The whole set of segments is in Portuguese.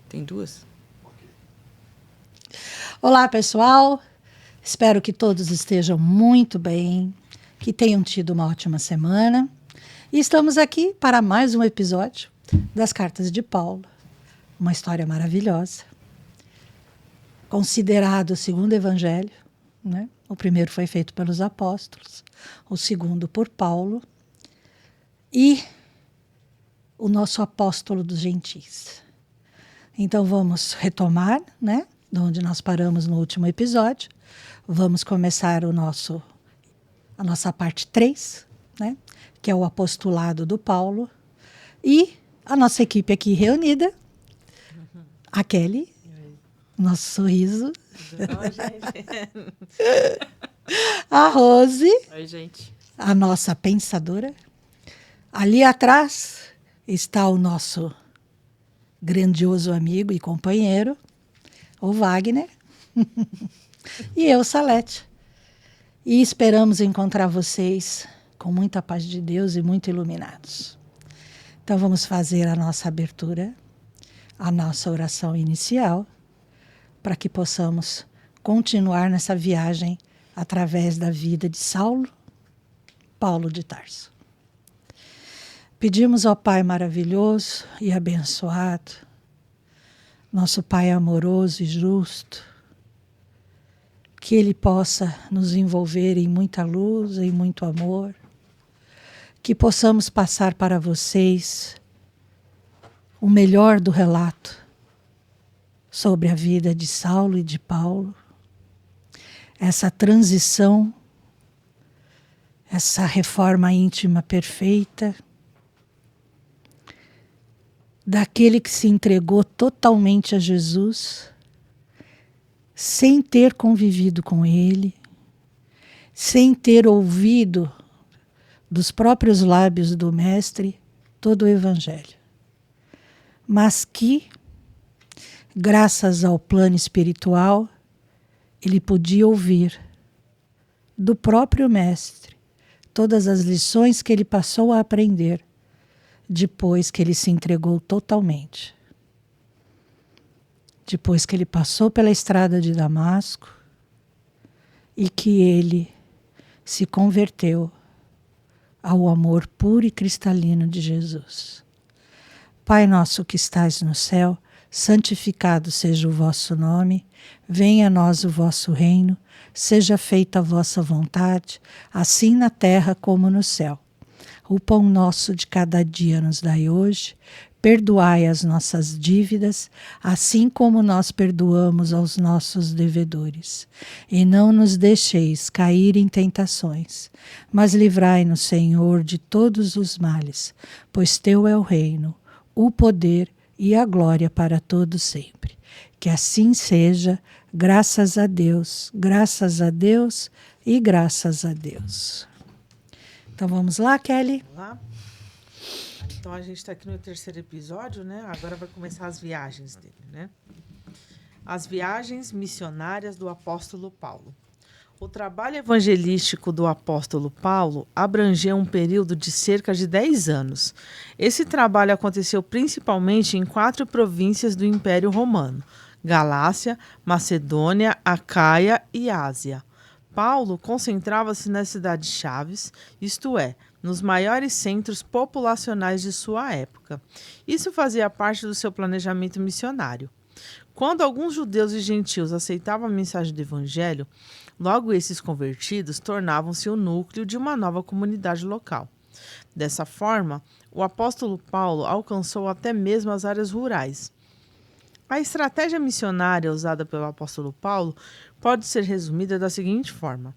Tem duas? Olá, pessoal. Espero que todos estejam muito bem, que tenham tido uma ótima semana. E estamos aqui para mais um episódio das Cartas de Paulo. Uma história maravilhosa. Considerado o segundo evangelho, né? O primeiro foi feito pelos apóstolos, o segundo por Paulo e o nosso apóstolo dos gentios. Então vamos retomar, né, de onde nós paramos no último episódio. Vamos começar a nossa parte 3, né, que é o apostolado do Paulo. E a nossa equipe aqui reunida, a Kelly, nosso sorriso. Oi, gente. A Rose, Oi, gente. a nossa pensadora. Ali atrás está o nosso grandioso amigo e companheiro, o Wagner. E eu, Salete. E esperamos encontrar vocês com muita paz de Deus e muito iluminados. Então vamos fazer a nossa abertura, a nossa oração inicial, para que possamos continuar nessa viagem através da vida de Saulo, Paulo de Tarso. Pedimos ao Pai maravilhoso e abençoado, nosso Pai amoroso e justo, que Ele possa nos envolver em muita luz, em muito amor, que possamos passar para vocês o melhor do relato sobre a vida de Saulo e de Paulo, essa transição, essa reforma íntima perfeita, daquele que se entregou totalmente a Jesus, sem ter convivido com ele, sem ter ouvido dos próprios lábios do Mestre todo o Evangelho, mas que, graças ao plano espiritual, ele podia ouvir do próprio Mestre todas as lições que ele passou a aprender depois que ele se entregou totalmente. Depois que ele passou pela estrada de Damasco e que ele se converteu ao amor puro e cristalino de Jesus. Pai nosso que estais no céu, santificado seja o vosso nome, venha a nós o vosso reino, seja feita a vossa vontade, assim na terra como no céu. O pão nosso de cada dia nos dai hoje, perdoai as nossas dívidas, assim como nós perdoamos aos nossos devedores. E não nos deixeis cair em tentações, mas livrai-nos, Senhor, de todos os males, pois teu é o reino, o poder e a glória para todos sempre. Que assim seja, graças a Deus e graças a Deus. Então vamos lá, Kelly? Vamos lá? Então a gente está aqui no terceiro episódio, né? Agora vai começar as viagens dele, né? As viagens missionárias do apóstolo Paulo. O trabalho evangelístico do apóstolo Paulo abrangeu um período de cerca de 10 anos. Esse trabalho aconteceu principalmente em 4 províncias do Império Romano: Galácia, Macedônia, Acaia e Ásia. Paulo concentrava-se nas cidades-chaves, isto é, nos maiores centros populacionais de sua época. Isso fazia parte do seu planejamento missionário. Quando alguns judeus e gentios aceitavam a mensagem do Evangelho, logo esses convertidos tornavam-se o núcleo de uma nova comunidade local. Dessa forma, o apóstolo Paulo alcançou até mesmo as áreas rurais. A estratégia missionária usada pelo apóstolo Paulo pode ser resumida da seguinte forma: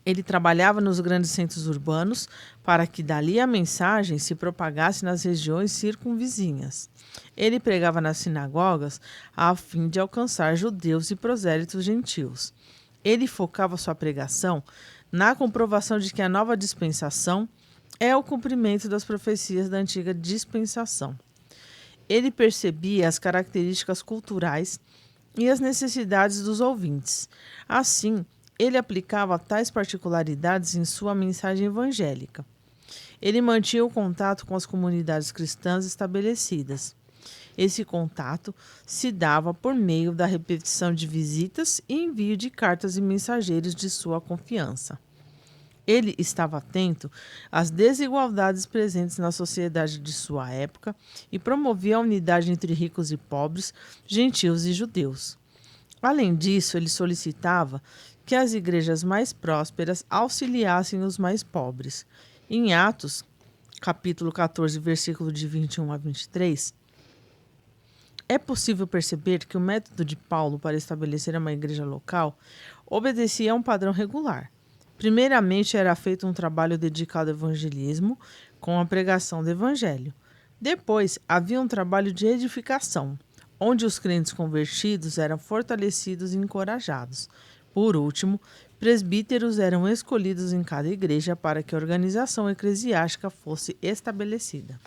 ele trabalhava nos grandes centros urbanos para que dali a mensagem se propagasse nas regiões circunvizinhas. Ele pregava nas sinagogas a fim de alcançar judeus e prosélitos gentios. Ele focava sua pregação na comprovação de que a nova dispensação é o cumprimento das profecias da antiga dispensação. Ele percebia as características culturais e as necessidades dos ouvintes. Assim, ele aplicava tais particularidades em sua mensagem evangélica. Ele mantinha o contato com as comunidades cristãs estabelecidas. Esse contato se dava por meio da repetição de visitas e envio de cartas e mensageiros de sua confiança. Ele estava atento às desigualdades presentes na sociedade de sua época e promovia a unidade entre ricos e pobres, gentios e judeus. Além disso, ele solicitava que as igrejas mais prósperas auxiliassem os mais pobres. Em Atos, capítulo 14, versículo de 21 a 23, é possível perceber que o método de Paulo para estabelecer uma igreja local obedecia a um padrão regular. Primeiramente, era feito um trabalho dedicado ao evangelismo, com a pregação do evangelho. Depois, havia um trabalho de edificação, onde os crentes convertidos eram fortalecidos e encorajados. Por último, presbíteros eram escolhidos em cada igreja para que a organização eclesiástica fosse estabelecida.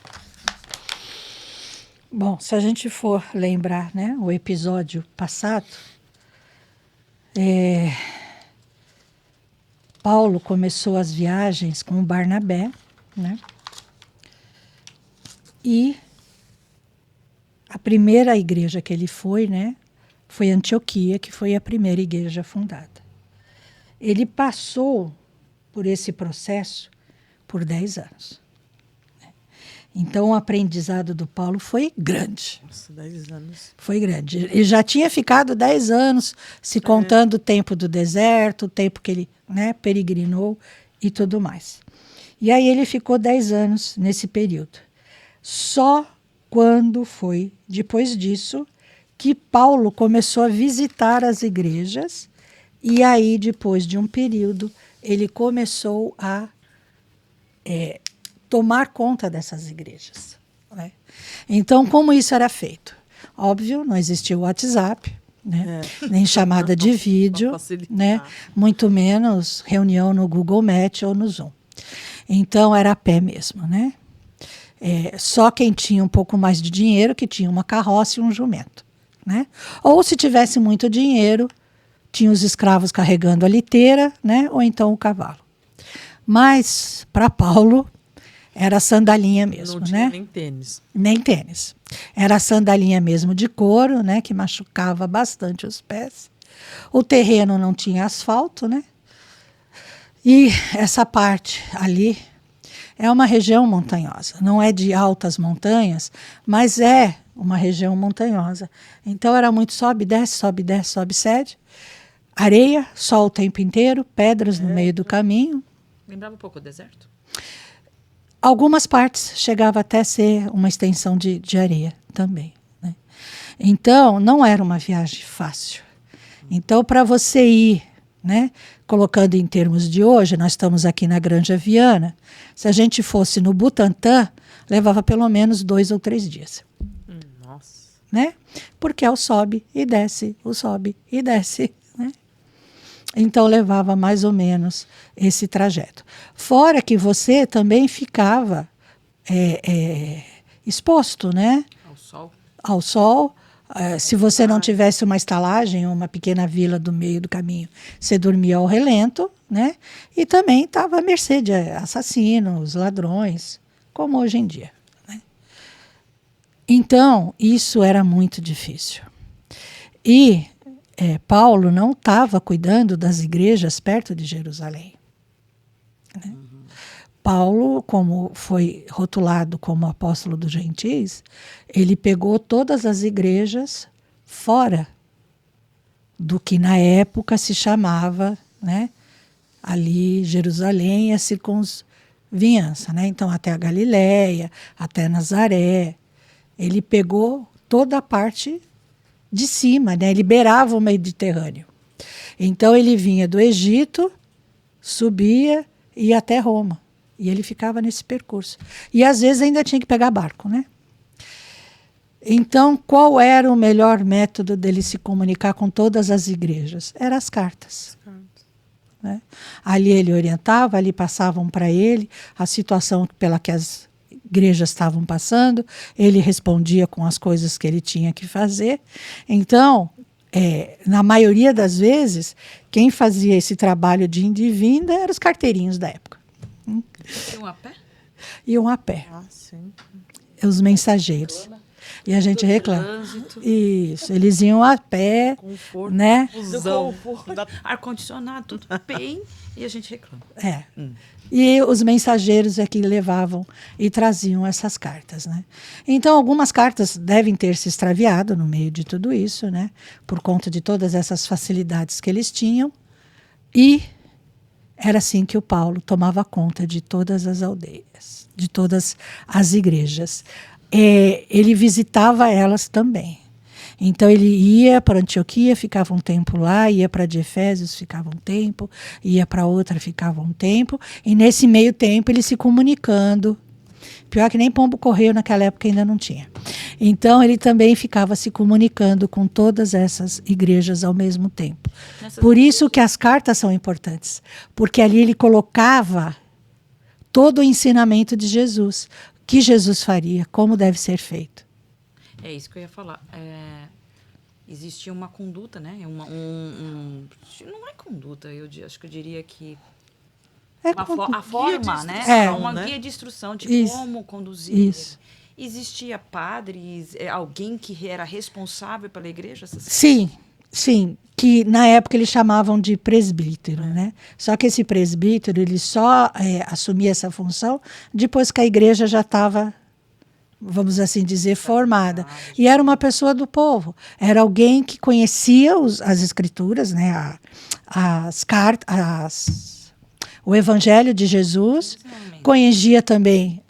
Bom, se a gente for lembrar, né, o episódio passado, Paulo começou as viagens com Barnabé, né? E a primeira igreja que ele foi, né, foi Antioquia, que foi a primeira igreja fundada. Ele passou por esse processo por 10 anos. Então, o aprendizado do Paulo foi grande. Nossa, 10 anos. Foi grande. Ele já tinha ficado 10 anos, se contando o tempo do deserto, o tempo que ele, né, peregrinou e tudo mais. E aí ele ficou 10 anos nesse período. Só quando foi, depois disso, que Paulo começou a visitar as igrejas, e aí, depois de um período, ele começou a tomar conta dessas igrejas, né? Então, como isso era feito? Óbvio, não existia o WhatsApp, né? Nem chamada de vídeo, né? Muito menos reunião no Google Meet ou no Zoom. Então, era a pé mesmo, né? Só quem tinha um pouco mais de dinheiro, que tinha uma carroça e um jumento, né? Ou se tivesse muito dinheiro, tinha os escravos carregando a liteira, né? Ou então o cavalo. Mas, para Paulo, era sandalinha mesmo, não tinha, né? Nem tênis. Nem tênis. Era sandalinha mesmo de couro, né? Que machucava bastante os pés. O terreno não tinha asfalto, né? E essa parte ali é uma região montanhosa. Não é de altas montanhas, mas é uma região montanhosa. Então era muito sobe, desce, cede. Areia, sol o tempo inteiro, pedras no meio do caminho. Lembrava um pouco o deserto? Algumas partes chegava até a ser uma extensão de areia também, né? Então, não era uma viagem fácil. Então, para você ir, né, colocando em termos de hoje, nós estamos aqui na Granja Viana, se a gente fosse no Butantã, levava pelo menos 2 ou 3 dias. Nossa. Né? Porque é o sobe e desce, o sobe e desce, né? Então, levava mais ou menos esse trajeto. Fora que você também ficava exposto, né? Ao sol. Ao sol. Se você não tivesse uma estalagem, uma pequena vila do meio do caminho, você dormia ao relento, né? E também estava à mercê de assassinos, ladrões, como hoje em dia, né? Então, isso era muito difícil. E Paulo não estava cuidando das igrejas perto de Jerusalém, né? Paulo, como foi rotulado como apóstolo dos gentios, ele pegou todas as igrejas fora do que na época se chamava, né, ali Jerusalém e a circunvizinhança, né? Então até a Galileia, até Nazaré. Ele pegou toda a parte de cima, né? Liberava o Mediterrâneo. Então ele vinha do Egito, subia e ia até Roma. E ele ficava nesse percurso. E às vezes ainda tinha que pegar barco, né? Então, qual era o melhor método dele se comunicar com todas as igrejas? Eram as cartas. Né? Ali ele orientava, ali passavam para ele a situação pela que as igrejas estavam passando, ele respondia com as coisas que ele tinha que fazer. Então, na maioria das vezes, quem fazia esse trabalho de ida e vinda eram os carteirinhos da época. Iam a pé? Iam a pé. Ah, sim. Os mensageiros. E a gente Do reclama. trânsito. Isso, eles iam a pé, Conforto, né? confusão. Ar-condicionado, tudo bem, e a gente reclama. É. E os mensageiros é que levavam e traziam essas cartas, né? Então, algumas cartas devem ter se extraviado no meio de tudo isso, né? Por conta de todas essas facilidades que eles tinham. E era assim que o Paulo tomava conta de todas as aldeias, de todas as igrejas. Ele visitava elas também. Então ele ia para Antioquia, ficava um tempo lá, ia para de Efésios, ficava um tempo, ia para outra, ficava um tempo, e nesse meio tempo ele se comunicando. Pior que nem pombo correio naquela época ainda não tinha. Então ele também ficava se comunicando com todas essas igrejas ao mesmo tempo. Por isso que as cartas são importantes, porque ali ele colocava todo o ensinamento de Jesus, o que Jesus faria, como deve ser feito. É isso que eu ia falar. Existia uma conduta, né? Não é conduta, acho que eu diria que a forma, né? Uma guia de instrução de como conduzir. Isso. Existia padres, alguém que era responsável pela igreja? Sim, sim. Que na época eles chamavam de presbítero, né? Só que esse presbítero ele só assumia essa função depois que a igreja já estava, vamos assim dizer, formada. E era uma pessoa do povo. Era alguém que conhecia as escrituras, né? As cartas, o Evangelho de Jesus, conhecia também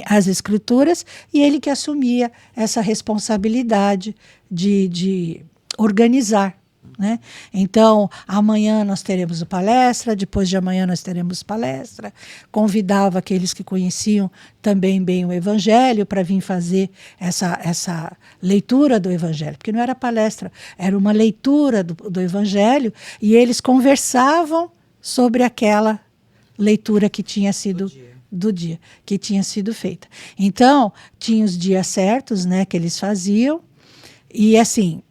as escrituras, e ele que assumia essa responsabilidade de organizar. Né? Então, amanhã nós teremos palestra, depois de amanhã nós teremos palestra. Convidava aqueles que conheciam também bem o Evangelho para vir fazer essa leitura do Evangelho, porque não era palestra, era uma leitura do Evangelho, e eles conversavam sobre aquela leitura que tinha sido do dia que tinha sido feita. Então, tinha os dias certos, né, que eles faziam, e assim,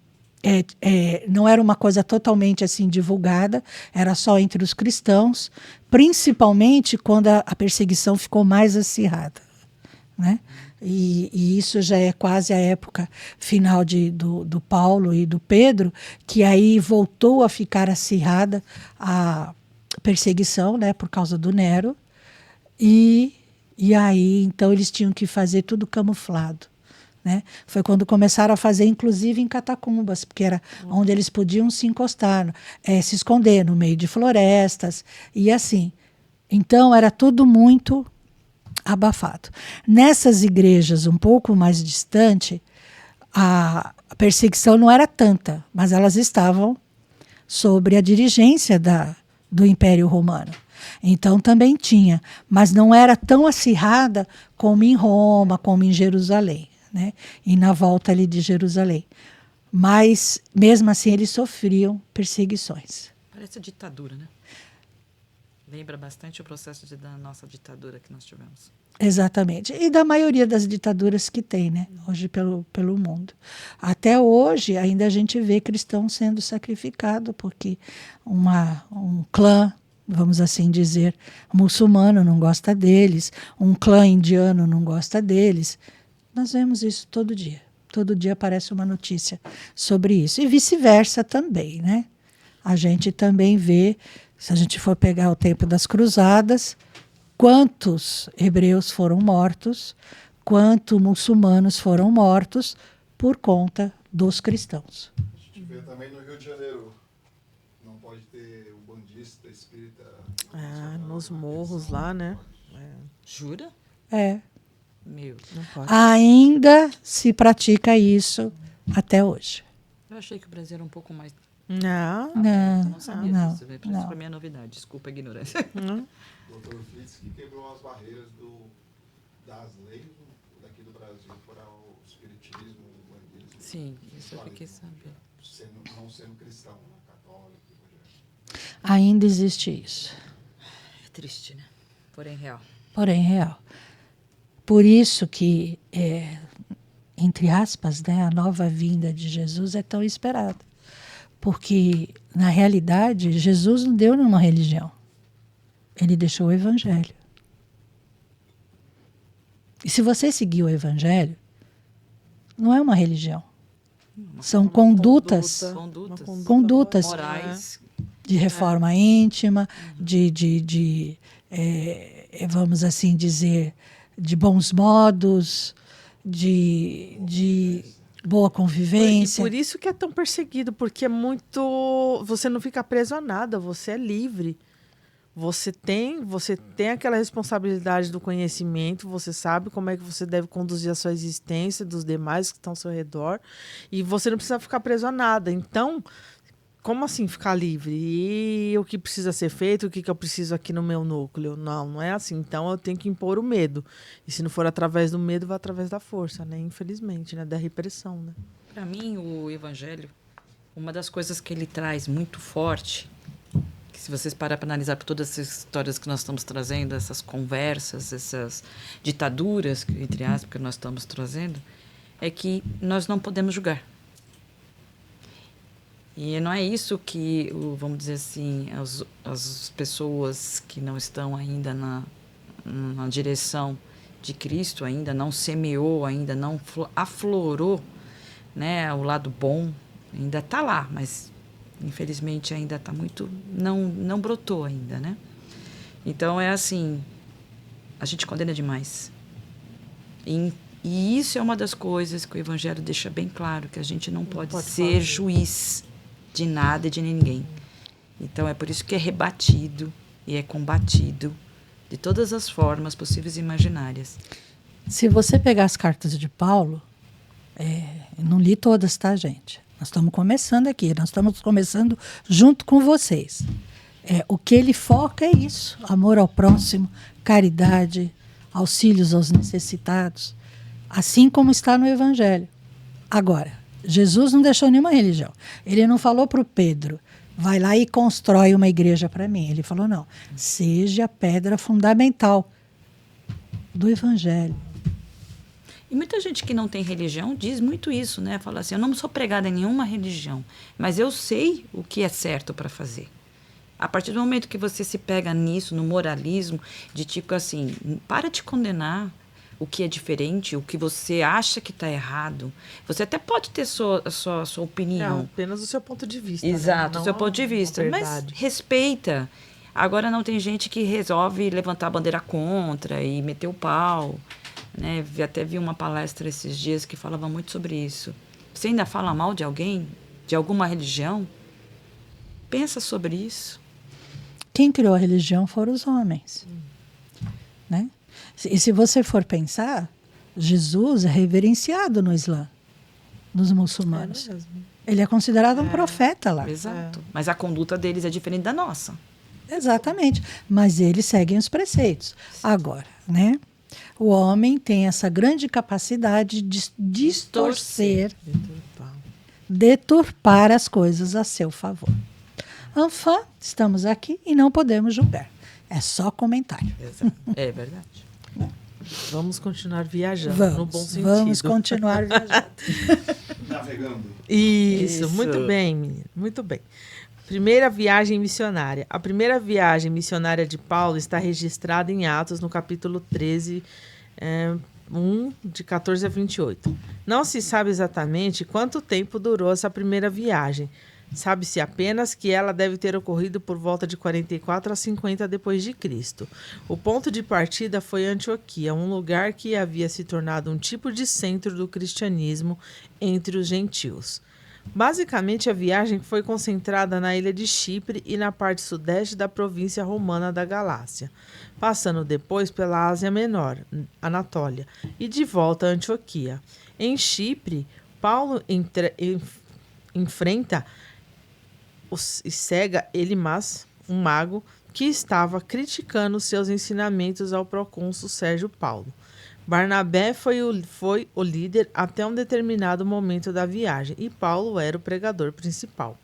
não era uma coisa totalmente assim divulgada, era só entre os cristãos, principalmente quando a perseguição ficou mais acirrada, né? E isso já é quase a época final do Paulo e do Pedro, que aí voltou a ficar acirrada a perseguição, né, por causa do Nero, e aí então eles tinham que fazer tudo camuflado. Né? Foi quando começaram a fazer, inclusive em catacumbas, porque era onde eles podiam se encostar, se esconder no meio de florestas e assim. Então era tudo muito abafado. Nessas igrejas um pouco mais distante, a perseguição não era tanta, mas elas estavam sob a dirigência do Império Romano. Então também tinha, mas não era tão acirrada como em Roma, como em Jerusalém. Né? E na volta ali de Jerusalém. Mas, mesmo assim, eles sofriam perseguições. Parece a ditadura, né? Lembra bastante o processo da nossa ditadura que nós tivemos. Exatamente. E da maioria das ditaduras que tem, né? Hoje pelo mundo. Até hoje, ainda a gente vê cristãos sendo sacrificados, porque um clã, vamos assim dizer, muçulmano não gosta deles, um clã indiano não gosta deles. Nós vemos isso todo dia. Todo dia aparece uma notícia sobre isso. E vice-versa também, né? A gente também vê, se a gente for pegar o tempo das cruzadas, quantos hebreus foram mortos, quantos muçulmanos foram mortos por conta dos cristãos. A gente vê também no Rio de Janeiro. Não pode ter o bandista espírita. Nos morros lá, né? Jura? Meu, não pode. Ainda se pratica isso até hoje. Eu achei que o Brasil era um pouco mais... Não. Eu não sabia não, disso. Isso para mim é novidade. Desculpa a ignorância. O Dr. Fritz que quebrou as barreiras das leis daqui do Brasil para o espiritismo, o bandismo. Sim, isso eu fiquei sabendo. Não sendo cristão, né? Católico, evangélico. Ainda existe isso. É triste, né? Porém real. Porém real. Por isso que, entre aspas, né, a nova vinda de Jesus é tão esperada. Porque, na realidade, Jesus não deu nenhuma religião. Ele deixou o Evangelho. E se você seguir o Evangelho, Não é uma religião. São condutas morais de reforma íntima, vamos assim dizer, de bons modos, de boa convivência. E por isso que é tão perseguido, porque é muito... Você não fica preso a nada, você é livre. Você tem aquela responsabilidade do conhecimento, você sabe como é que você deve conduzir a sua existência, dos demais que estão ao seu redor, e você não precisa ficar preso a nada. Então, como assim ficar livre? E o que precisa ser feito, o que eu preciso aqui no meu núcleo? Não é assim. Então, eu tenho que impor o medo. E se não for através do medo, vai através da força, né? Infelizmente, né? Da repressão, né? Para mim, o Evangelho, uma das coisas que ele traz muito forte, que se vocês pararem para analisar por todas essas histórias que nós estamos trazendo, essas conversas, essas ditaduras, entre aspas, que nós estamos trazendo, é que nós não podemos julgar. E não é isso que, vamos dizer assim, as pessoas que não estão ainda na direção de Cristo, ainda não semeou, ainda não aflorou, né, o lado bom, ainda está lá, mas infelizmente ainda está muito... Não brotou ainda, né? Então é assim, a gente condena demais. E isso é uma das coisas que o Evangelho deixa bem claro, que a gente não pode ser juiz de nada e de ninguém. Então é por isso que é rebatido e é combatido de todas as formas possíveis e imaginárias. Se você pegar as cartas de Paulo, eu não li todas, tá, gente? Nós estamos começando aqui, nós estamos começando junto com vocês. O que ele foca é isso: amor ao próximo, caridade, auxílios aos necessitados, assim como está no Evangelho. Agora, Jesus não deixou nenhuma religião. Ele não falou para o Pedro, vai lá e constrói uma igreja para mim. Ele falou, não, seja a pedra fundamental do Evangelho. E muita gente que não tem religião diz muito isso, né? Fala assim, eu não sou pregada em nenhuma religião, mas eu sei o que é certo para fazer. A partir do momento que você se pega nisso, no moralismo, de tipo assim, para de condenar o que é diferente, o que você acha que está errado. Você até pode ter sua opinião. É apenas o seu ponto de vista. Exato, né? o seu ponto de vista. Mas respeita. Agora não tem gente que resolve levantar a bandeira contra e meter o pau. Né? Até vi uma palestra esses dias que falava muito sobre isso. Você ainda fala mal de alguém? De alguma religião? Pensa sobre isso. Quem criou a religião foram os homens. Né? E se você for pensar, Jesus é reverenciado no Islã, nos muçulmanos. Ele é considerado um profeta lá. Exato. Mas a conduta deles é diferente da nossa. Exatamente. Mas eles seguem os preceitos. Agora, né? O homem tem essa grande capacidade de distorcer, deturpar as coisas a seu favor. Enfin, estamos aqui e não podemos julgar. É só comentário. Exato. É verdade. Vamos continuar viajando, no bom sentido. Vamos continuar viajando. Navegando. Isso, muito bem, menino, muito bem. Primeira viagem missionária. A primeira viagem missionária de Paulo está registrada em Atos, no capítulo 13, 1, de 14 a 28. Não se sabe exatamente quanto tempo durou essa primeira viagem. Sabe-se apenas que ela deve ter ocorrido por volta de 44 a 50 depois de Cristo. O ponto de partida foi Antioquia, um lugar que havia se tornado um tipo de centro do cristianismo entre os gentios. Basicamente, a viagem foi concentrada na ilha de Chipre e na parte sudeste da província romana da Galácia, passando depois pela Ásia Menor, Anatólia, e de volta a Antioquia. Em Chipre, Paulo enfrenta e cega Elimas, um mago, que estava criticando seus ensinamentos ao procônsul Sérgio Paulo. Barnabé foi o líder até um determinado momento da viagem e Paulo era o pregador principal.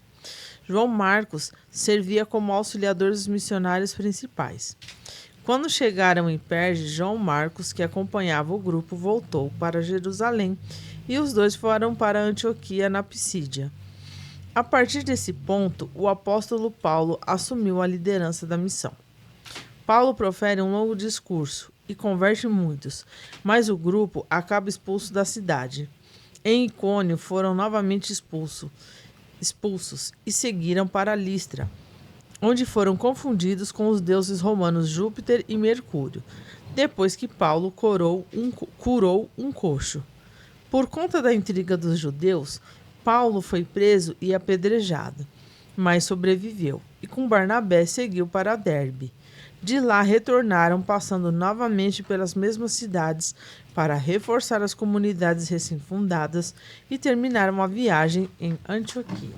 João Marcos servia como auxiliador dos missionários principais. Quando chegaram em Perge, João Marcos, que acompanhava o grupo, voltou para Jerusalém e os dois foram para Antioquia, na Pisídia. A partir desse ponto, o apóstolo Paulo assumiu a liderança da missão. Paulo profere um longo discurso e converte muitos, mas o grupo acaba expulso da cidade. em Icônio foram novamente expulsos e seguiram para Listra, onde foram confundidos com os deuses romanos Júpiter e Mercúrio, depois que Paulo curou um coxo. Por conta da intriga dos judeus, Paulo foi preso e apedrejado, mas sobreviveu, e com Barnabé seguiu para Derbe. De lá retornaram, passando novamente pelas mesmas cidades para reforçar as comunidades recém-fundadas e terminaram a viagem em Antioquia.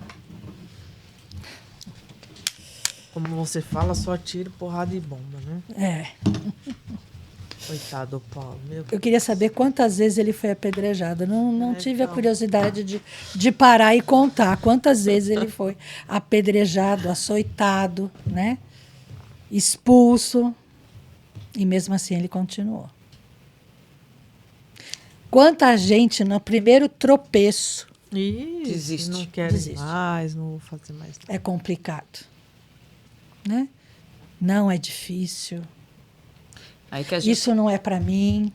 Como você fala, só tiro, porrada e bomba, né? É. Coitado do Paulo, meu Deus. Eu queria saber quantas vezes ele foi apedrejado. Não tive a curiosidade de parar e contar quantas vezes ele foi apedrejado, açoitado, né? Expulso. E mesmo assim ele continuou. Quanta gente no primeiro tropeço desiste. Não quer mais, não vou fazer mais nada. É complicado. Né? Não é difícil. Isso não é para mim.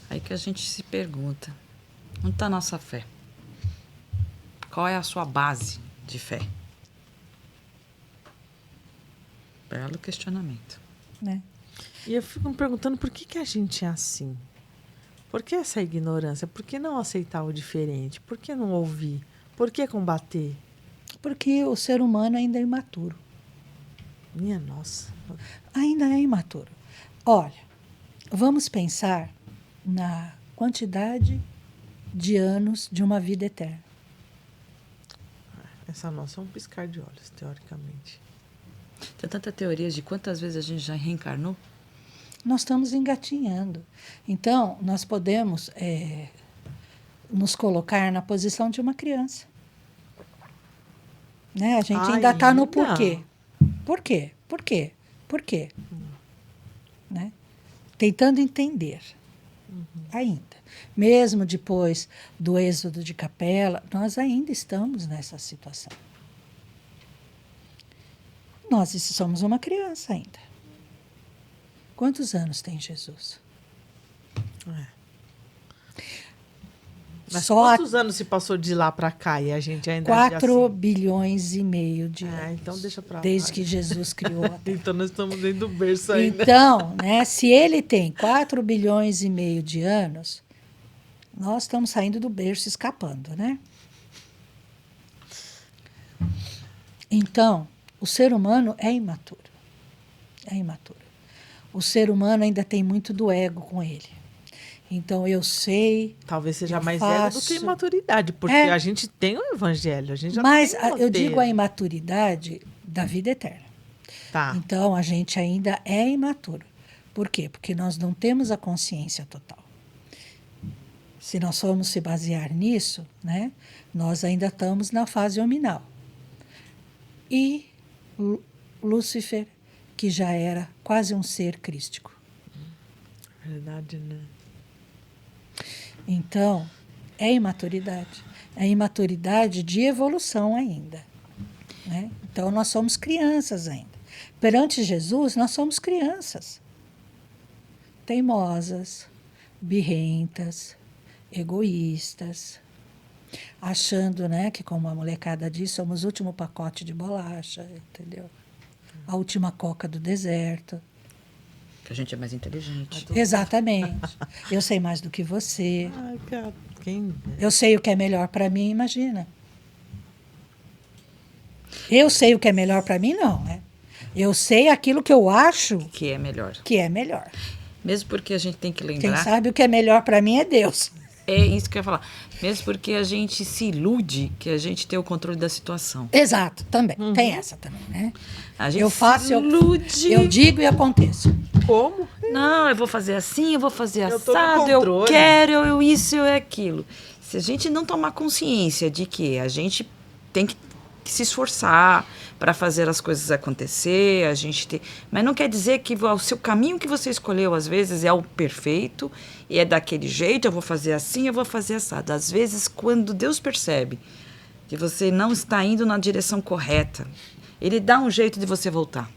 Aí que a gente se pergunta, onde está a nossa fé? Qual é a sua base de fé? Belo questionamento. Né? E eu fico me perguntando por que a gente é assim? Por que essa ignorância? Por que não aceitar o diferente? Por que não ouvir? Por que combater? Porque o ser humano ainda é imaturo. Minha nossa. Ainda é imaturo. Olha, vamos pensar na quantidade de anos de uma vida eterna. Essa nossa é um piscar de olhos, teoricamente. Tem tanta teoria de quantas vezes a gente já reencarnou? Nós estamos engatinhando. Então, nós podemos nos colocar na posição de uma criança. Né? A gente ainda está no porquê. Por quê? Por quê? Por quê? Né? Tentando entender. Ainda. Mesmo depois do êxodo de Capela, nós ainda estamos nessa situação. Nós somos uma criança ainda. Quantos anos tem Jesus? Mas quantos anos se passou de lá para cá e a gente ainda 4 bilhões e meio de anos. Então deixa para lá. Desde que Jesus criou a Terra. Então nós estamos dentro do berço ainda. Então, né, se ele tem 4 bilhões e meio de anos, nós estamos saindo do berço escapando, né? Então, o ser humano é imaturo. É imaturo. O ser humano ainda tem muito do ego com ele. Então, eu sei. Talvez seja mais ego do que imaturidade, porque a gente tem o evangelho. A gente já Mas tem eu digo a imaturidade da vida eterna. Tá. Então, a gente ainda é imaturo. Por quê? Porque nós não temos a consciência total. Se nós formos se basear nisso, né, nós ainda estamos na fase hominal. E Lúcifer, que já era quase um ser crístico. Verdade, né? Então, é imaturidade. É imaturidade de evolução ainda. Né? Então, nós somos crianças ainda. Perante Jesus, nós somos crianças. Teimosas, birrentas, egoístas, achando, né, que, como a molecada diz, somos o último pacote de bolacha, entendeu? A última coca do deserto. Que a gente é mais inteligente. Exatamente. Eu sei mais do que você. Ai, cara, eu sei o que é melhor para mim, imagina. Eu sei o que é melhor para mim, não, né? Eu sei aquilo que eu acho que é melhor. Que é melhor. Mesmo porque a gente tem que lembrar... Quem sabe o que é melhor para mim é Deus. É isso que eu ia falar. Mesmo porque a gente se ilude que a gente tem o controle da situação. Exato, também. Tem essa também, né? A gente eu faço, se ilude. Eu digo e aconteço. Como? Não, eu vou fazer assim, eu vou fazer assado, eu quero, eu isso, eu aquilo. Se a gente não tomar consciência de que a gente tem que se esforçar para fazer as coisas acontecer, a gente tem... Mas não quer dizer que o seu caminho que você escolheu, às vezes, é o perfeito, e é daquele jeito, eu vou fazer assim, eu vou fazer assado. Às vezes, quando Deus percebe que você não está indo na direção correta, Ele dá um jeito de você voltar.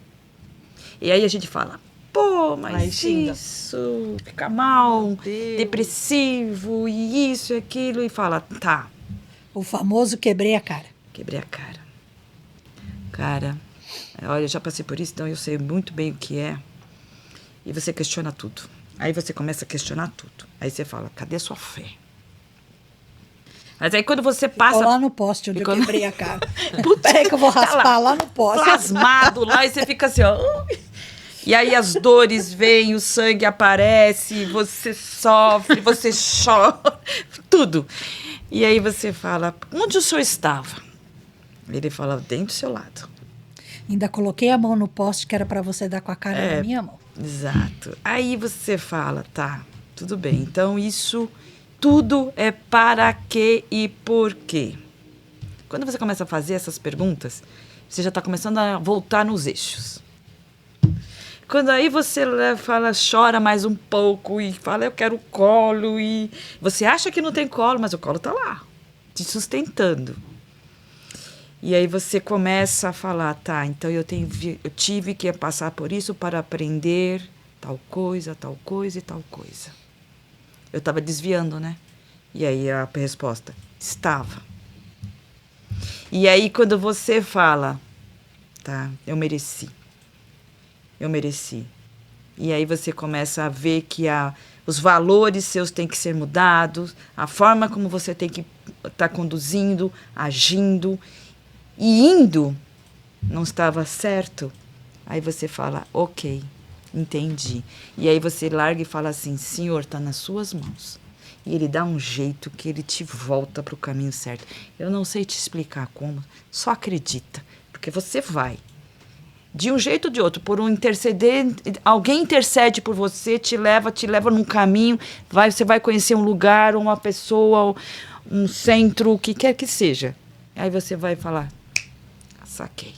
E aí a gente fala, pô, mas isso, fica mal, depressivo, e isso e aquilo, e fala, tá. O famoso quebrei a cara. Quebrei a cara. Cara, olha, eu já passei por isso, então eu sei muito bem o que é. E você questiona tudo. Aí você começa a questionar tudo. Aí você fala, cadê a sua fé? Mas aí quando você passa... Ficou lá no poste onde eu quebrei a cara. Peraí que eu vou raspar lá no poste. Plasmado lá, e você fica assim, ó. E aí as dores vêm, o sangue aparece, você sofre, você chora, tudo. E aí você fala, onde o senhor estava? Ele fala, dentro do seu lado. Ainda coloquei a mão no poste que era para você dar com a cara na minha mão. Exato. Aí você fala, tá, tudo bem. Então isso tudo é para quê e por quê. Quando você começa a fazer essas perguntas, você já está começando a voltar nos eixos. Quando aí você fala, chora mais um pouco e fala, eu quero colo. E você acha que não tem colo, mas o colo está lá, te sustentando. E aí você começa a falar, tá, então eu tive que passar por isso para aprender tal coisa e tal coisa. Eu estava desviando, né? E aí a resposta, estava. E aí quando você fala, tá, eu mereci. E aí você começa a ver que os valores seus têm que ser mudados, a forma como você tem que estar conduzindo, agindo e indo não estava certo. Aí você fala, ok, entendi. E aí você larga e fala assim, Senhor, está nas suas mãos. E ele dá um jeito que ele te volta para o caminho certo. Eu não sei te explicar como, só acredita, porque você vai. De um jeito ou de outro, por um interceder, alguém intercede por você, te leva num caminho, você vai conhecer um lugar, uma pessoa, um centro, o que quer que seja. Aí você vai falar, saquei.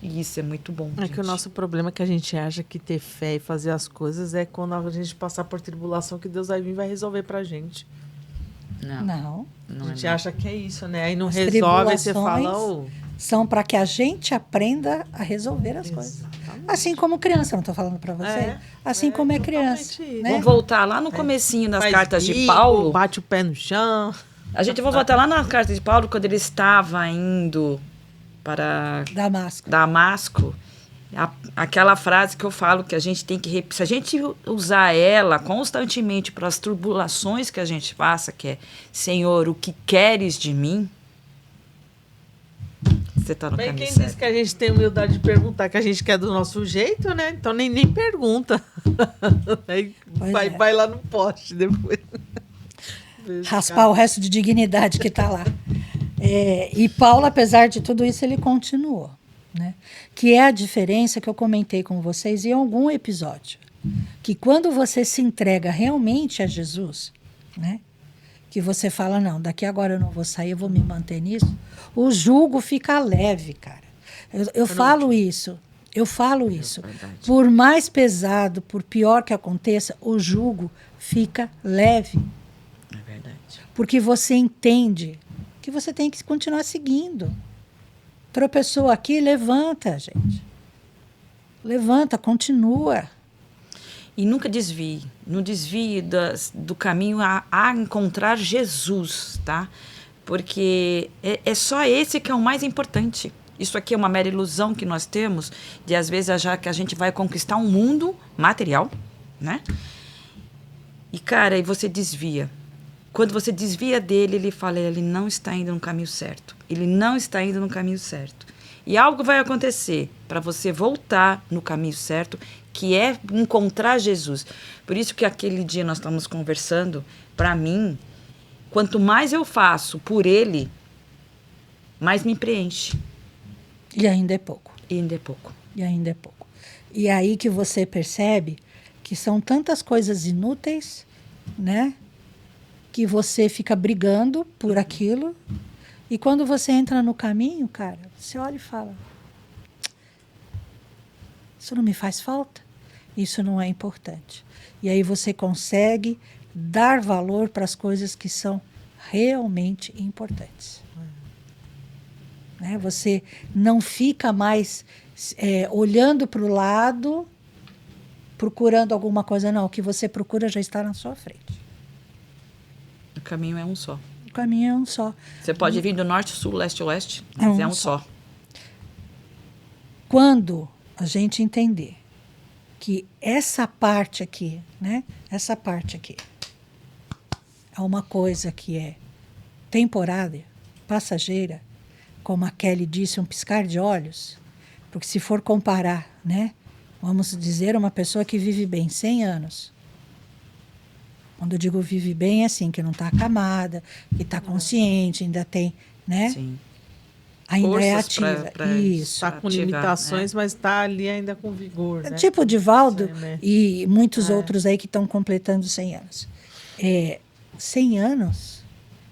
E isso é muito bom. É que o nosso problema é que a gente acha que ter fé e fazer as coisas é quando a gente passar por tribulação que Deus vai vir e vai resolver pra gente. Não. A gente acha que é isso, né? Aí não resolve, aí você fala... São para que a gente aprenda a resolver as coisas. Assim como criança, eu não estou falando para você. Assim como é criança. Né? Vamos voltar lá no comecinho das cartas de Paulo. Bate o pé no chão. A gente vai voltar lá na carta de Paulo, quando ele estava indo para Damasco. Aquela frase que eu falo que a gente tem que... Se a gente usar ela constantemente para as tribulações que a gente passa, que é, Senhor, o que queres de mim? Você tá no caminho certo. Quem disse que a gente tem humildade de perguntar que a gente quer do nosso jeito, né? Então nem pergunta. Aí vai lá no poste depois. Raspar o resto de dignidade que está lá. E Paulo, apesar de tudo isso, ele continuou. Né? Que é a diferença que eu comentei com vocês em algum episódio. Que quando você se entrega realmente a Jesus, né? Que você fala, não, daqui agora eu não vou sair, eu vou me manter nisso, o jugo fica leve, cara. Eu falo isso. Por mais pesado, por pior que aconteça, o jugo fica leve. É verdade. Porque você entende que você tem que continuar seguindo. Tropeçou aqui, levanta, gente. Levanta, continua. E nunca desvie. Não desvie do caminho a encontrar Jesus, tá? Porque é só esse que é o mais importante. Isso aqui é uma mera ilusão que nós temos de, às vezes, achar que a gente vai conquistar um mundo material, né? E, cara, aí você desvia. Quando você desvia dele, ele fala, ele não está indo no caminho certo. Ele não está indo no caminho certo. E algo vai acontecer para você voltar no caminho certo, que é encontrar Jesus. Por isso que aquele dia nós estamos conversando, para mim, quanto mais eu faço por ele, mais me preenche. E ainda é pouco. E ainda é pouco. E ainda é pouco. E aí que você percebe que são tantas coisas inúteis, né? Que você fica brigando por aquilo. E quando você entra no caminho, cara, você olha e fala, isso não me faz falta? Isso não é importante. E aí você consegue dar valor para as coisas que são realmente importantes. Né? Você não fica mais olhando para o lado procurando alguma coisa, não. O que você procura já está na sua frente. O caminho é um só. O caminho é um só. Você pode vir do norte, sul, leste, oeste, mas é um só. Quando a gente entender que essa parte aqui, né? Essa parte aqui é uma coisa que é temporária, passageira, como a Kelly disse, um piscar de olhos, porque se for comparar, né? Vamos dizer, uma pessoa que vive bem 100 anos. Quando eu digo vive bem, é assim, que não está acamada, que está consciente, ainda tem, né? Sim. Ainda Forças é ativa. Isso. Está com limitações, mas está ali ainda com vigor, né? Tipo o Divaldo né? e muitos outros aí que estão completando 100 anos. 100 anos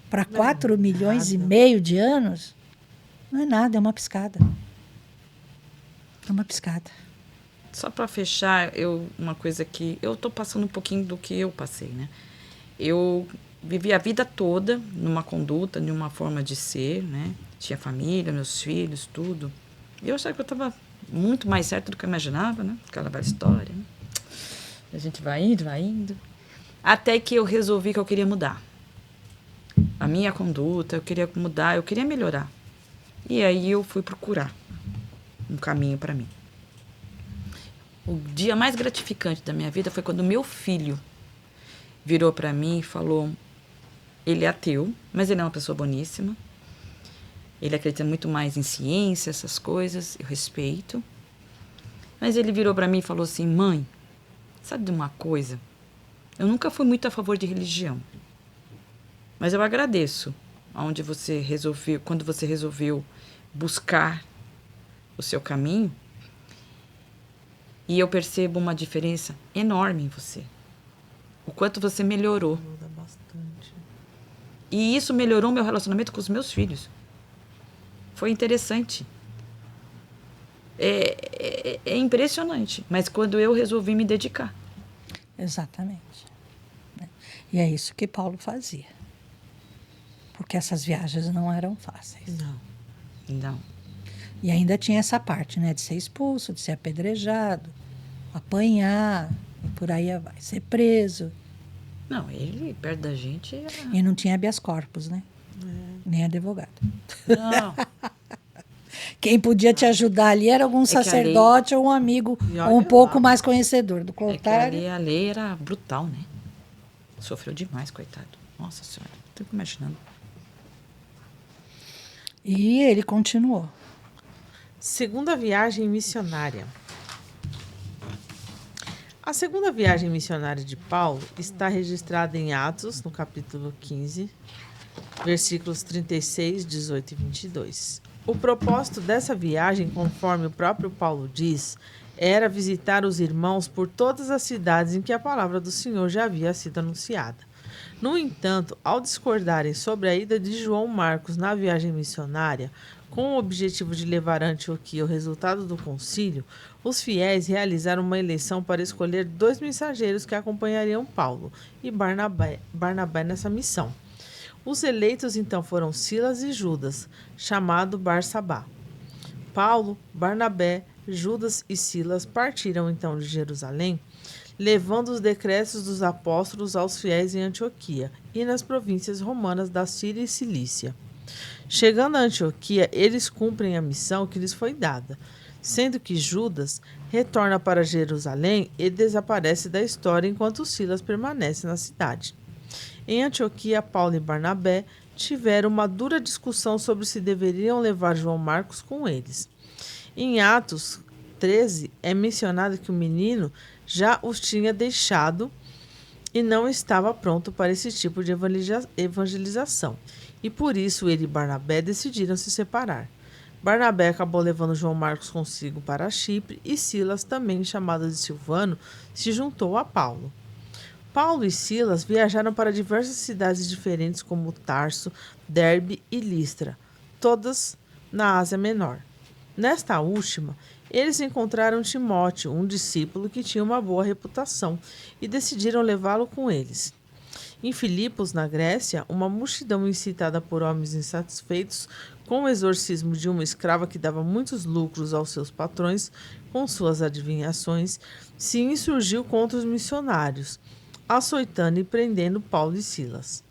para 4 milhões e meio de anos não é nada, é uma piscada. É uma piscada. Só para fechar, uma coisa que eu estou passando um pouquinho do que eu passei, né? Eu vivi a vida toda numa conduta, numa forma de ser, né? Tinha família, meus filhos, tudo. E eu achava que eu estava muito mais certo do que eu imaginava, né? Aquela velha história, né? A gente vai indo. Até que eu resolvi que eu queria mudar. A minha conduta, eu queria mudar, eu queria melhorar. E aí eu fui procurar um caminho para mim. O dia mais gratificante da minha vida foi quando meu filho virou para mim e falou, ele é ateu, mas ele é uma pessoa boníssima. Ele acredita muito mais em ciência, essas coisas, eu respeito. Mas ele virou para mim e falou assim, mãe, sabe de uma coisa? Eu nunca fui muito a favor de religião. Mas eu agradeço quando você resolveu buscar o seu caminho. E eu percebo uma diferença enorme em você. O quanto você melhorou. Muda bastante. E isso melhorou meu relacionamento com os meus filhos. Foi interessante. É impressionante. Mas quando eu resolvi me dedicar. Exatamente. E é isso que Paulo fazia. Porque essas viagens não eram fáceis. Não. E ainda tinha essa parte, né? De ser expulso, de ser apedrejado, apanhar, e por aí vai, ser preso. Não, ele, perto da gente... E não tinha habeas corpus, né? Nem advogado. Não. Quem podia te ajudar ali era algum sacerdote ou um amigo, ou um pouco mais conhecedor. Do contrário... a lei era brutal, né? Sofreu demais, coitado. Nossa Senhora, estou imaginando. E ele continuou. Segunda viagem missionária. A segunda viagem missionária de Paulo está registrada em Atos, no capítulo 15, versículos 36, 18 e 22. O propósito dessa viagem, conforme o próprio Paulo diz, era visitar os irmãos por todas as cidades em que a palavra do Senhor já havia sido anunciada. No entanto, ao discordarem sobre a ida de João Marcos na viagem missionária, com o objetivo de levar a Antioquia o resultado do concílio, os fiéis realizaram uma eleição para escolher 2 mensageiros que acompanhariam Paulo e Barnabé nessa missão. Os eleitos então foram Silas e Judas, chamado Barsabá. Paulo, Barnabé, Judas e Silas partiram então de Jerusalém, levando os decretos dos apóstolos aos fiéis em Antioquia e nas províncias romanas da Síria e Cilícia. Chegando a Antioquia, eles cumprem a missão que lhes foi dada, sendo que Judas retorna para Jerusalém e desaparece da história enquanto Silas permanece na cidade. Em Antioquia, Paulo e Barnabé tiveram uma dura discussão sobre se deveriam levar João Marcos com eles. Em Atos 13, é mencionado que o menino já os tinha deixado e não estava pronto para esse tipo de evangelização. E por isso ele e Barnabé decidiram se separar. Barnabé acabou levando João Marcos consigo para Chipre e Silas, também chamado de Silvano, se juntou a Paulo. Paulo e Silas viajaram para diversas cidades diferentes como Tarso, Derbe e Listra, todas na Ásia Menor. Nesta última, eles encontraram Timóteo, um discípulo que tinha uma boa reputação, e decidiram levá-lo com eles. Em Filipos, na Grécia, uma multidão incitada por homens insatisfeitos com o exorcismo de uma escrava que dava muitos lucros aos seus patrões com suas adivinhações, se insurgiu contra os missionários, açoitando e prendendo Paulo e Silas.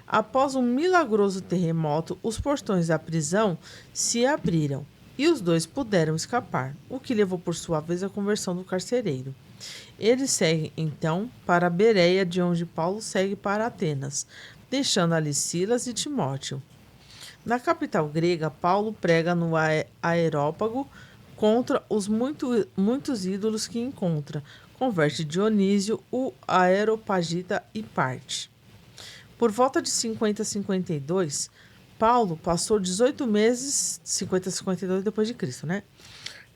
Após um milagroso terremoto, os portões da prisão se abriram e os dois puderam escapar, o que levou por sua vez à conversão do carcereiro. Eles seguem, então, para Bereia, de onde Paulo segue para Atenas, deixando ali Silas e Timóteo. Na capital grega, Paulo prega no Areópago contra os muitos ídolos que encontra, converte Dionísio, o Areopagita e parte. Por volta de 50 a 52, Paulo passou 18 meses, 50 a 52 depois de Cristo, né?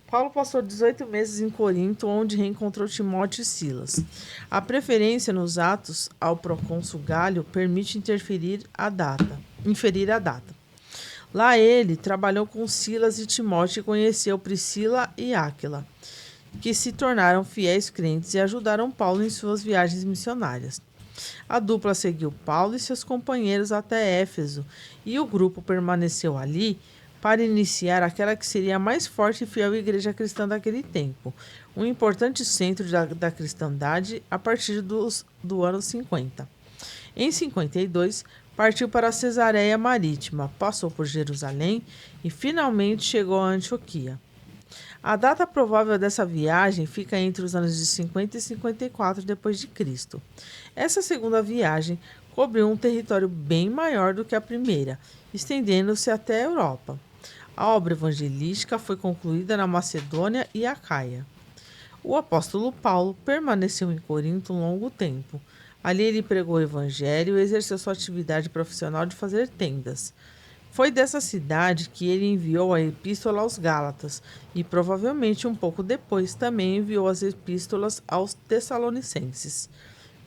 Paulo passou 18 meses em Corinto, onde reencontrou Timóteo e Silas. A preferência nos Atos ao procônsul Gálio permite inferir a data. Lá ele trabalhou com Silas e Timóteo e conheceu Priscila e Áquila, que se tornaram fiéis crentes e ajudaram Paulo em suas viagens missionárias. A dupla seguiu Paulo e seus companheiros até Éfeso, e o grupo permaneceu ali para iniciar aquela que seria a mais forte e fiel igreja cristã daquele tempo, um importante centro da cristandade a partir do ano 50. Em 52, partiu para Cesareia Marítima, passou por Jerusalém e finalmente chegou a Antioquia. A data provável dessa viagem fica entre os anos de 50 e 54 d.C. Essa segunda viagem cobriu um território bem maior do que a primeira, estendendo-se até a Europa. A obra evangelística foi concluída na Macedônia e Acaia. O apóstolo Paulo permaneceu em Corinto um longo tempo. Ali ele pregou o evangelho e exerceu sua atividade profissional de fazer tendas. Foi dessa cidade que ele enviou a epístola aos Gálatas e, provavelmente um pouco depois, também enviou as epístolas aos Tessalonicenses.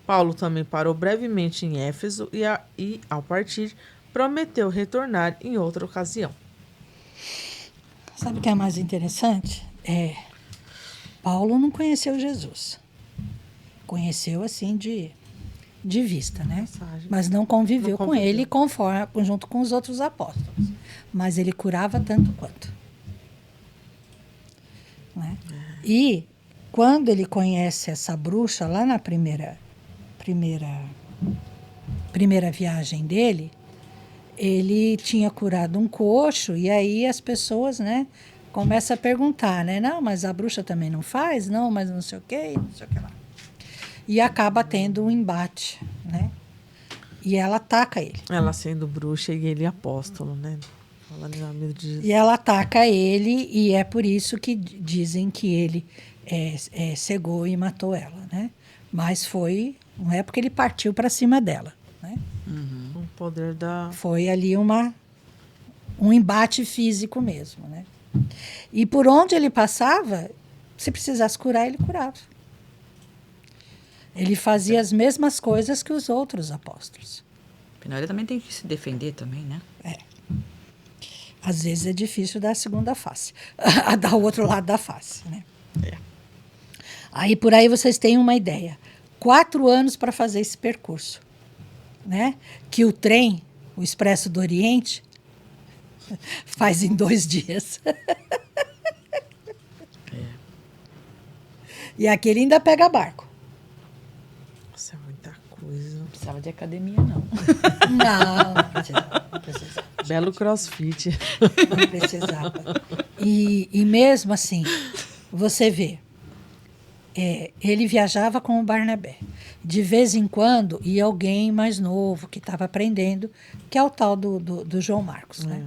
Paulo também parou brevemente em Éfeso e, ao partir, prometeu retornar em outra ocasião. Sabe o que é mais interessante? Paulo não conheceu Jesus. Conheceu assim de vista, né? Mas não conviveu com ele junto com os outros apóstolos. Mas ele curava tanto quanto. Né? E quando ele conhece essa bruxa lá na primeira viagem dele, ele tinha curado um coxo, e aí as pessoas, né, começam a perguntar, né? Não, mas a bruxa também não faz? Não, mas não sei o quê, não sei o que lá. E acaba tendo um embate, né? E ela ataca ele. Ela sendo bruxa e ele apóstolo, né? Falando em nome de Jesus. E ela ataca ele, e é por isso que dizem que ele cegou e matou ela, né? Mas não é porque ele partiu para cima dela, né? O poder da... Foi ali um embate físico mesmo, né? E por onde ele passava, se precisasse curar, ele curava. Ele fazia as mesmas coisas que os outros apóstolos. Afinal, ele também tem que se defender também, né? Às vezes é difícil dar a segunda face, dar o outro lado da face, né? Aí, por aí, vocês têm uma ideia. 4 anos para fazer esse percurso, né? Que o trem, o Expresso do Oriente, faz em 2 dias. E aquele ainda pega barco. Nossa, é muita coisa. Não precisava de academia, não. Não precisava. Belo crossfit. Não precisava. E mesmo assim, você vê, ele viajava com o Barnabé. De vez em quando ia alguém mais novo que estava aprendendo, que é o tal do João Marcos, né?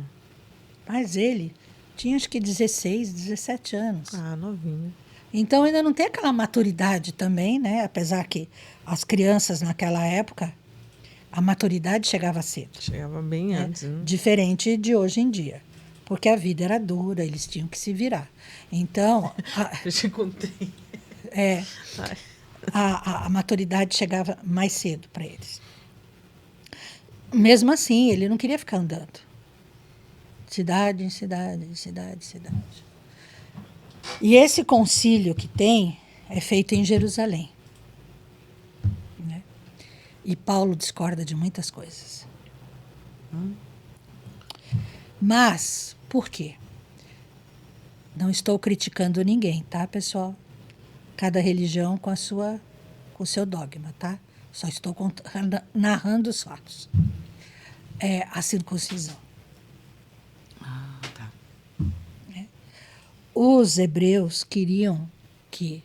Mas ele tinha acho que 16, 17 anos. Ah, novinho. Então ainda não tem aquela maturidade também, né? Apesar que as crianças naquela época, a maturidade chegava cedo. Chegava bem antes, né? Diferente de hoje em dia. Porque a vida era dura, eles tinham que se virar. Então... a maturidade chegava mais cedo para eles. Mesmo assim, ele não queria ficar andando. Cidade em cidade, de cidade em cidade. E esse concílio que tem é feito em Jerusalém. Né? E Paulo discorda de muitas coisas. Mas, por quê? Não estou criticando ninguém, tá, pessoal? Cada religião com o seu dogma, tá? Só estou narrando os fatos. É a circuncisão. Tá. Os hebreus queriam que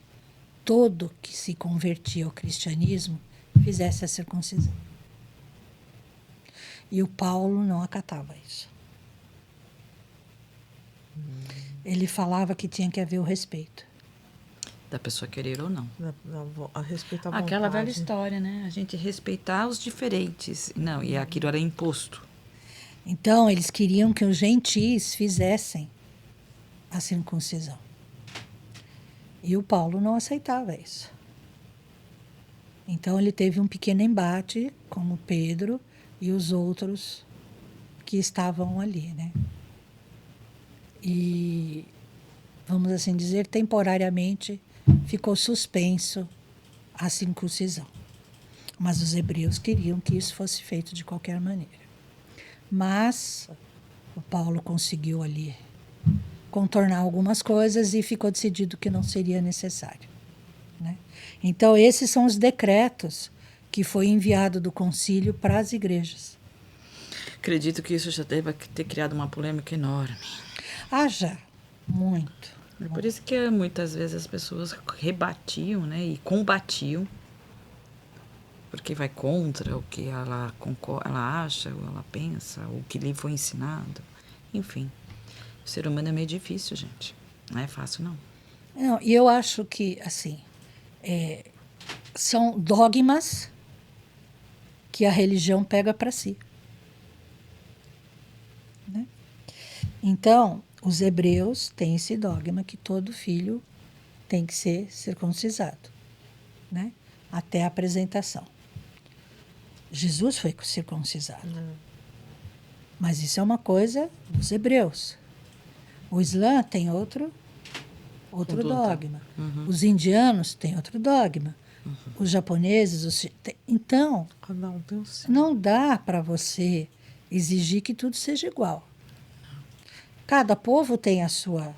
todo que se convertia ao cristianismo fizesse a circuncisão. E o Paulo não acatava isso. Ele falava que tinha que haver o respeito. Da pessoa querer ou não. A respeito à vontade. Aquela velha história, né? A gente respeitar os diferentes. Não, e aquilo era imposto. Então, eles queriam que os gentis fizessem a circuncisão. E o Paulo não aceitava isso. Então, ele teve um pequeno embate com o Pedro e os outros que estavam ali, né? E, vamos assim dizer, temporariamente ficou suspenso a circuncisão. Mas os hebreus queriam que isso fosse feito de qualquer maneira. Mas o Paulo conseguiu ali contornar algumas coisas e ficou decidido que não seria necessário, né? Então, esses são os decretos que foi enviado do concílio para as igrejas. Acredito que isso já deve ter criado uma polêmica enorme. Já. Muito. É por isso que muitas vezes as pessoas rebatiam, né, e combatiam, porque vai contra o que ela acha, ou ela pensa, ou o que lhe foi ensinado. Enfim, o ser humano é meio difícil, gente. Não é fácil, não. Não, e eu acho que, assim, são dogmas que a religião pega para si, né? Então, os hebreus têm esse dogma que todo filho tem que ser circuncisado, né? Até a apresentação. Jesus foi circuncisado. Mas isso é uma coisa dos hebreus. O Islã tem outro dogma. Uhum. Os indianos têm outro dogma. Uhum. Os japoneses... Então, não dá para você exigir que tudo seja igual. Cada povo tem a sua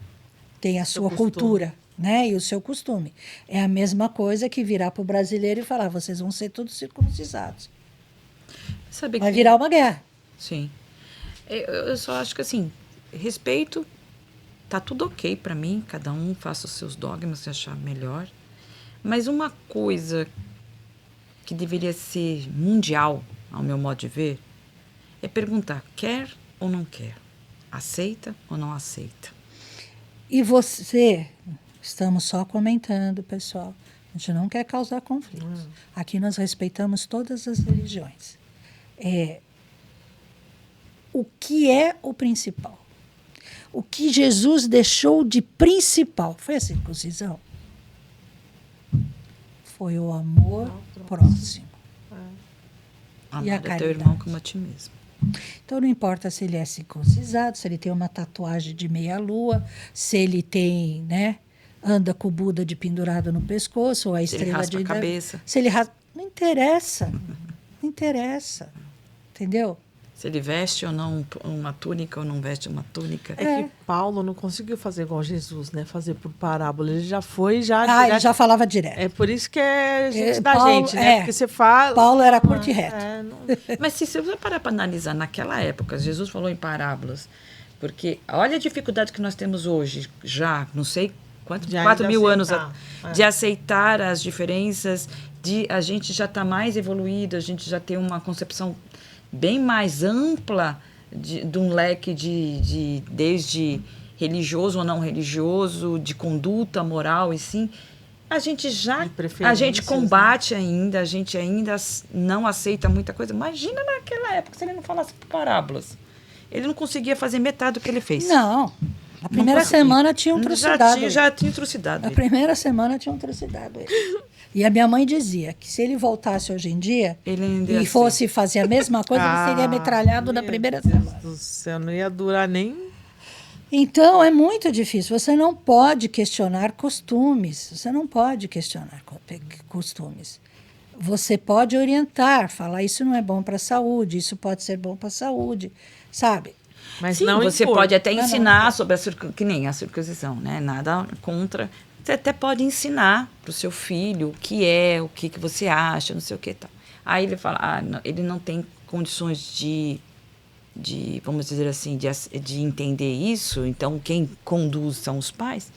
cultura, né? E o seu costume. É a mesma coisa que virar para o brasileiro e falar, vocês vão ser todos circuncisados. Vai virar uma guerra. Sim. Eu só acho que, assim, respeito, tá tudo ok para mim, cada um faça os seus dogmas se achar melhor. Mas uma coisa que deveria ser mundial, ao meu modo de ver, é perguntar, quer ou não quer? Aceita ou não aceita? E você, estamos só comentando, pessoal. A gente não quer causar conflitos. Aqui nós respeitamos todas as religiões. O que é o principal? O que Jesus deixou de principal foi a circuncisão. Foi o amor próximo. Amar E a é teu caridade. irmão como a ti mesmo. Então, não importa se ele é circuncisado, se ele tem uma tatuagem de meia-lua, se ele tem, né, anda com o Buda de pendurado no pescoço, ou a Se ele estrela raspa de... a cabeça. Se ele raspa... Não interessa. Não interessa. Entendeu? Se ele veste ou não uma túnica ou não veste uma túnica. É que Paulo não conseguiu fazer igual Jesus, né? Fazer por parábola. Ele já foi, ele já falava direto. É por isso que é gente da Paulo, gente, né? Porque você fala... Paulo era curto e reto. Mas se você parar para analisar, naquela época, Jesus falou em parábolas, porque olha a dificuldade que nós temos hoje, já, não sei quanto, 4.000 anos, de aceitar as diferenças, a gente já está mais evoluído, a gente já tem uma concepção bem mais ampla de um leque desde religioso ou não religioso, de conduta moral e sim. A gente combate, né? A gente ainda não aceita muita coisa. Imagina naquela época, se ele não falasse por parábolas. Ele não conseguia fazer metade do que ele fez. Não. A primeira semana tinham trucidado ele. Já tinha trucidado ele. A primeira semana tinham trucidado ele. E a minha mãe dizia que se ele voltasse hoje em dia e fosse fazer a mesma coisa, ele seria metralhado na primeira semana. Meu Deus do céu, não ia durar nem... Então, é muito difícil. Você não pode questionar costumes. Você não pode questionar costumes. você pode orientar, falar isso não é bom para a saúde, isso pode ser bom para a saúde, sabe? Mas Sim, não você impor. pode até Não, ensinar sobre que nem a circuncisão, né? Nada contra. Você até pode ensinar para o seu filho o que você acha, não sei o que tal. Aí ele fala, ele não tem condições de vamos dizer assim, de entender isso, então quem conduz são os pais.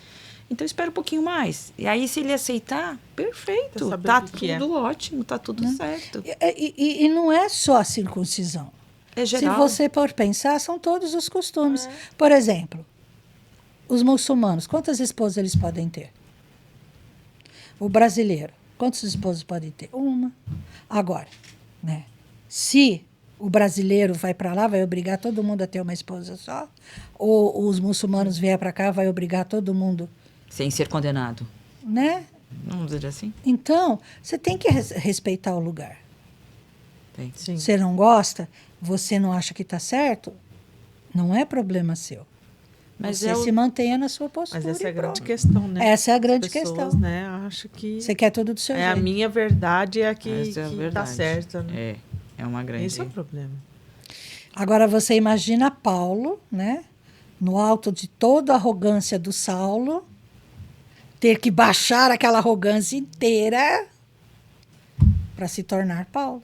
Então espera um pouquinho mais. E aí, se ele aceitar, perfeito. Tá tudo ótimo, tá tudo certo. E não é só a circuncisão. É geral. Se você for pensar, são todos os costumes. Por exemplo, os muçulmanos, quantas esposas eles podem ter? O brasileiro, quantas esposas podem ter? Uma. Agora, né? Se o brasileiro vai para lá, vai obrigar todo mundo a ter uma esposa só? Ou os muçulmanos vier para cá, vai obrigar todo mundo? Sem ser condenado. Né? Vamos dizer assim? Então, você tem que respeitar o lugar. Tem. Sim. Você não gosta, você não acha que está certo, não é problema seu. Mas você se mantenha na sua postura. Mas essa é a grande pronto. questão, né? Essa é a grande As pessoas, questão. Né, acho que Você quer tudo do seu jeito. a minha verdade é a que Essa é a tá verdade. certa. Né? É uma grande... Esse é o problema. Agora você imagina Paulo, né? No alto de toda a arrogância do Saulo, ter que baixar aquela arrogância inteira para se tornar Paulo.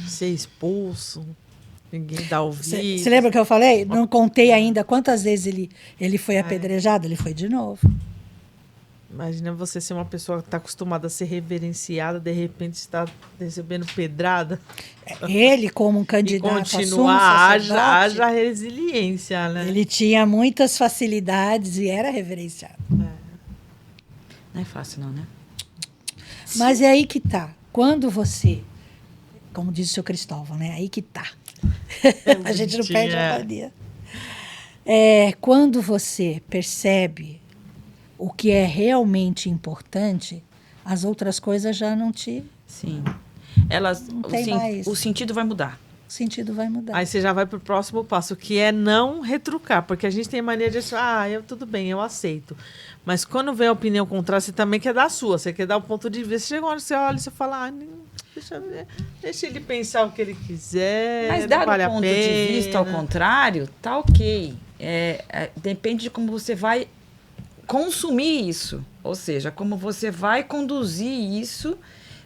Ser expulso, ninguém dá ouvido. Você lembra que eu falei? Não contei ainda quantas vezes ele foi apedrejado. Ele foi de novo. Imagina você ser uma pessoa que está acostumada a ser reverenciada, de repente está recebendo pedrada. Ele, como um E candidato continuar, a sumo sacerdote, haja resiliência, né? ele tinha muitas facilidades e era reverenciado. Não é fácil não, né? Mas é aí que tá. Quando você, como diz o seu Cristóvão, né? Aí que tá. A gente não perde a mania. Quando você percebe o que é realmente importante, as outras coisas já não te... Sim. O sentido vai mudar. O sentido vai mudar. Aí você já vai para o próximo passo, que é não retrucar, porque a gente tem mania de achar, tudo bem, eu aceito. Mas quando vem a opinião contrária, você também quer dar a sua, você quer dar o ponto de vista. Chega uma hora que você olha e você fala, deixa ele pensar o que ele quiser. Mas dar vale o ponto de vista ao contrário, tá ok. Depende de como você vai consumir isso. Ou seja, como você vai conduzir isso.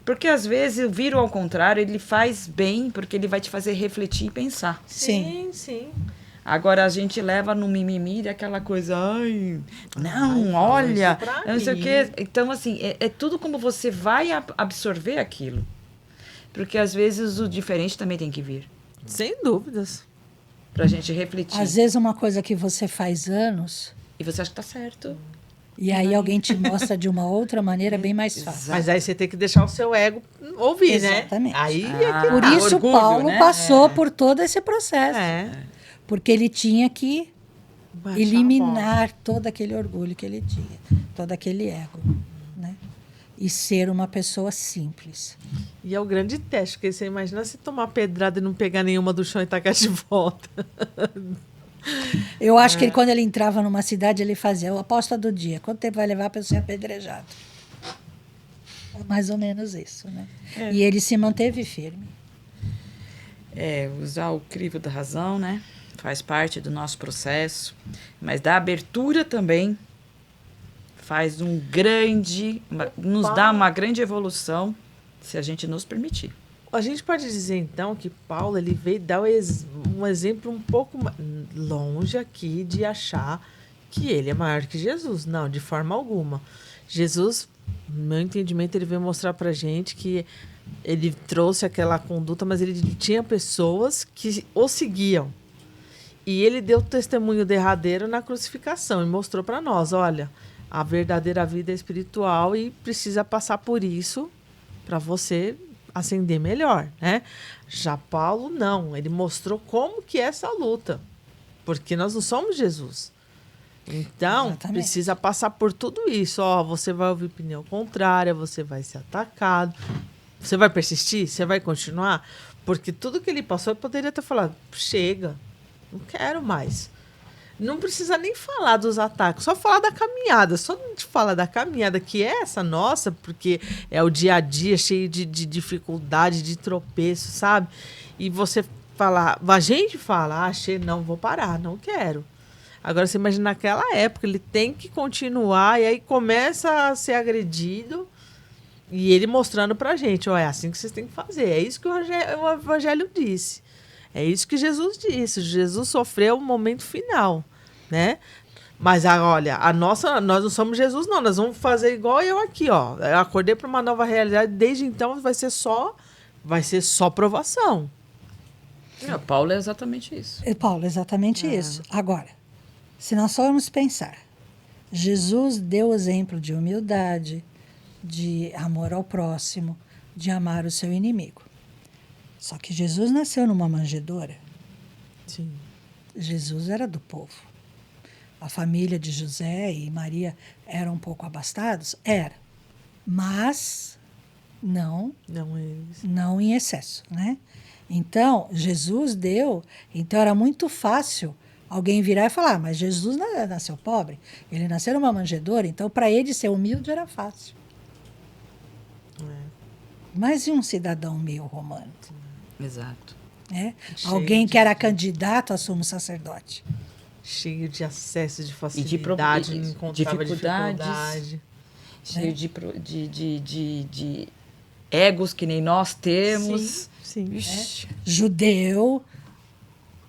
Porque às vezes o viro ao contrário, ele faz bem, porque ele vai te fazer refletir e pensar. Sim, sim. Agora a gente leva no mimimi daquela coisa, olha, não sei o quê. Então, assim, é tudo como você vai absorver aquilo. Porque às vezes o diferente também tem que vir. Sem dúvidas. Pra gente refletir. Às vezes uma coisa que você faz anos... E você acha que tá certo. E aí alguém te mostra de uma outra maneira bem mais fácil. Mas aí você tem que deixar o seu ego ouvir, Exatamente. né? Aí Por isso orgulho, Paulo né? passou por todo esse processo. Porque ele tinha que Baixar eliminar todo aquele orgulho que ele tinha, todo aquele ego, né? E ser uma pessoa simples. E é o grande teste, porque você imagina se tomar pedrada e não pegar nenhuma do chão e tacar de volta. Eu acho que quando ele entrava numa cidade, ele fazia a aposta do dia. Quanto tempo vai levar para eu ser apedrejado? É mais ou menos isso, né? E ele se manteve firme. Usar o crivo da razão, né? Faz parte do nosso processo. Mas da abertura também faz nos dá uma grande evolução, se a gente nos permitir. A gente pode dizer, então, que Paulo ele veio dar um exemplo um pouco longe aqui de achar que ele é maior que Jesus. Não, de forma alguma. Jesus, no meu entendimento, ele veio mostrar pra gente que ele trouxe aquela conduta, mas ele tinha pessoas que o seguiam. E ele deu testemunho derradeiro na crucificação e mostrou para nós, olha, a verdadeira vida é espiritual e precisa passar por isso para você ascender melhor, né? Já Paulo, não. Ele mostrou como que é essa luta. Porque nós não somos Jesus. Então, precisa passar por tudo isso. Você vai ouvir opinião contrária, você vai ser atacado. Você vai persistir? Você vai continuar? Porque tudo que ele passou, ele poderia ter falado, chega, não quero mais. Não precisa nem falar dos ataques, só falar da caminhada. Só de falar da caminhada, que é essa nossa, porque é o dia a dia cheio de dificuldade, de tropeço, sabe? E você falar, a gente fala, achei, não, vou parar, não quero. Agora, você imagina naquela época, ele tem que continuar, e aí começa a ser agredido, e ele mostrando pra gente, ó, é assim que vocês têm que fazer. É isso que o Evangelho disse. É isso que Jesus disse. Jesus sofreu o momento final, né? Mas, olha, nós não somos Jesus, não. Nós vamos fazer igual eu aqui, ó. Eu acordei para uma nova realidade. Desde então, vai ser só provação. Paulo é exatamente isso. Paulo é exatamente isso. Agora, se nós formos pensar, Jesus deu exemplo de humildade, de amor ao próximo, de amar o seu inimigo. Só que Jesus nasceu numa manjedoura. Sim. Jesus era do povo. A família de José e Maria eram um pouco abastados? Era. Mas não em excesso, né? Então, Jesus deu... Então, era muito fácil alguém virar e falar, mas Jesus nasceu pobre. Ele nasceu numa manjedoura, então, para ele ser humilde era fácil. Mas e um cidadão meio romano? Exato. Né? Alguém que era candidato a sumo sacerdote. Cheio de acesso, de facilidade, de dificuldade. Cheio de egos que nem nós temos. Sim. Judeu,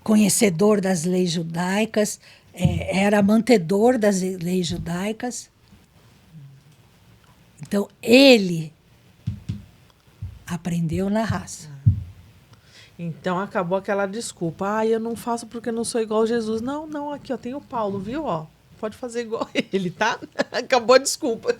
conhecedor das leis judaicas, era mantedor das leis judaicas. Então, ele aprendeu na raça. Então, acabou aquela desculpa. Eu não faço porque não sou igual a Jesus. Não, aqui, ó, tem o Paulo, viu? Ó, pode fazer igual ele, tá? Acabou a desculpa.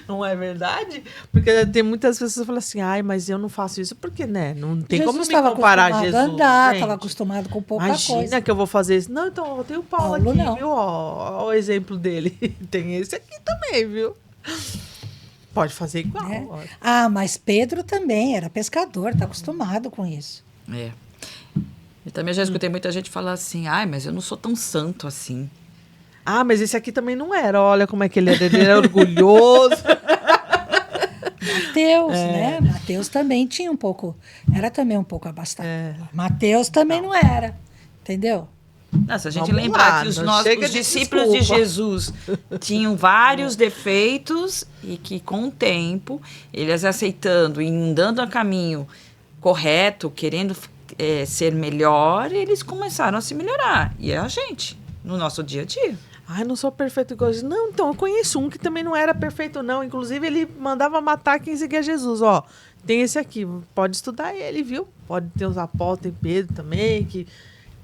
Não é verdade? Porque tem muitas pessoas que falam assim, mas eu não faço isso porque, né? Não tem Jesus como me comparar a Jesus. Estava acostumado com pouca coisa. Imagina que eu vou fazer isso. Não, então, eu tenho o Paulo aqui, não. Viu? Ó, o exemplo dele. Tem esse aqui também, viu? Pode fazer igual. Mas Pedro também era pescador, está acostumado com isso. Eu também já escutei muita gente falar assim, mas eu não sou tão santo assim. Mas esse aqui também não era. Olha como é que ele era orgulhoso. Mateus, né? Mateus também tinha um pouco... Era também um pouco abastado. Mateus também não era. Entendeu? Se a gente lembrar que os discípulos de Jesus tinham vários defeitos e que, com o tempo, eles aceitando e andando a caminho correto, querendo ser melhor, eles começaram a se melhorar. E é a gente, no nosso dia a dia. Não sou perfeito igual a Jesus. Não, então, eu conheço um que também não era perfeito, não. Inclusive, ele mandava matar quem seguia Jesus. Ó, tem esse aqui, pode estudar ele, viu? Pode ter os apóstolos, tem Pedro também, que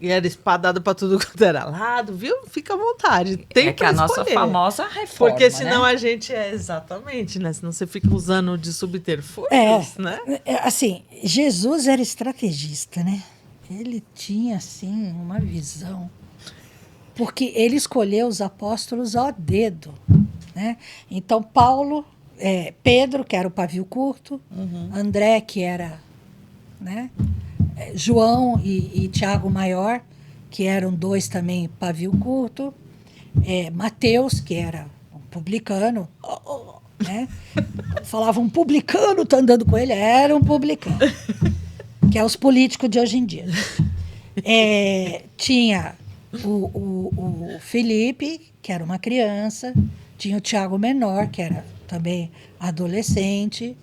era espadado para tudo quanto era lado, viu? Fica à vontade. Tem que a nossa famosa reforma, porque senão a gente exatamente, né? Senão você fica usando de subterfúgios, né? Assim, Jesus era estrategista, né? Ele tinha, assim, uma visão. Porque ele escolheu os apóstolos ao dedo, né? Então, Pedro, que era o pavio curto, André, que era, né? João e Tiago Maior, que eram dois também pavio curto, Mateus, que era um publicano, né? Falava um publicano, tá andando com ele, era um publicano, que é os políticos de hoje em dia. Tinha o Felipe, que era uma criança, tinha o Tiago Menor, que era também adolescente,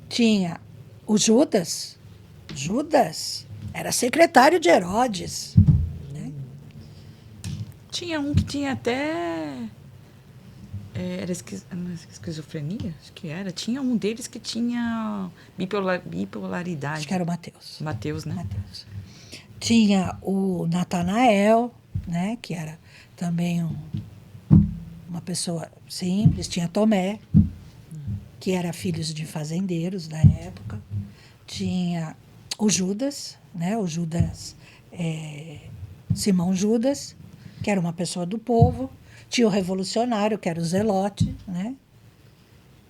tinha o Judas era secretário de Herodes. Né? Tinha um que tinha até... Era esquizofrenia? Acho que era. Tinha um deles que tinha bipolaridade. Acho que era o Mateus. Mateus, né? Mateus. Tinha o Natanael, né? Que era também uma pessoa simples. Tinha Tomé, que era filhos de fazendeiros da época. Tinha o Judas, né? O Judas, Simão Judas, que era uma pessoa do povo. Tinha o revolucionário, que era o Zelote, né?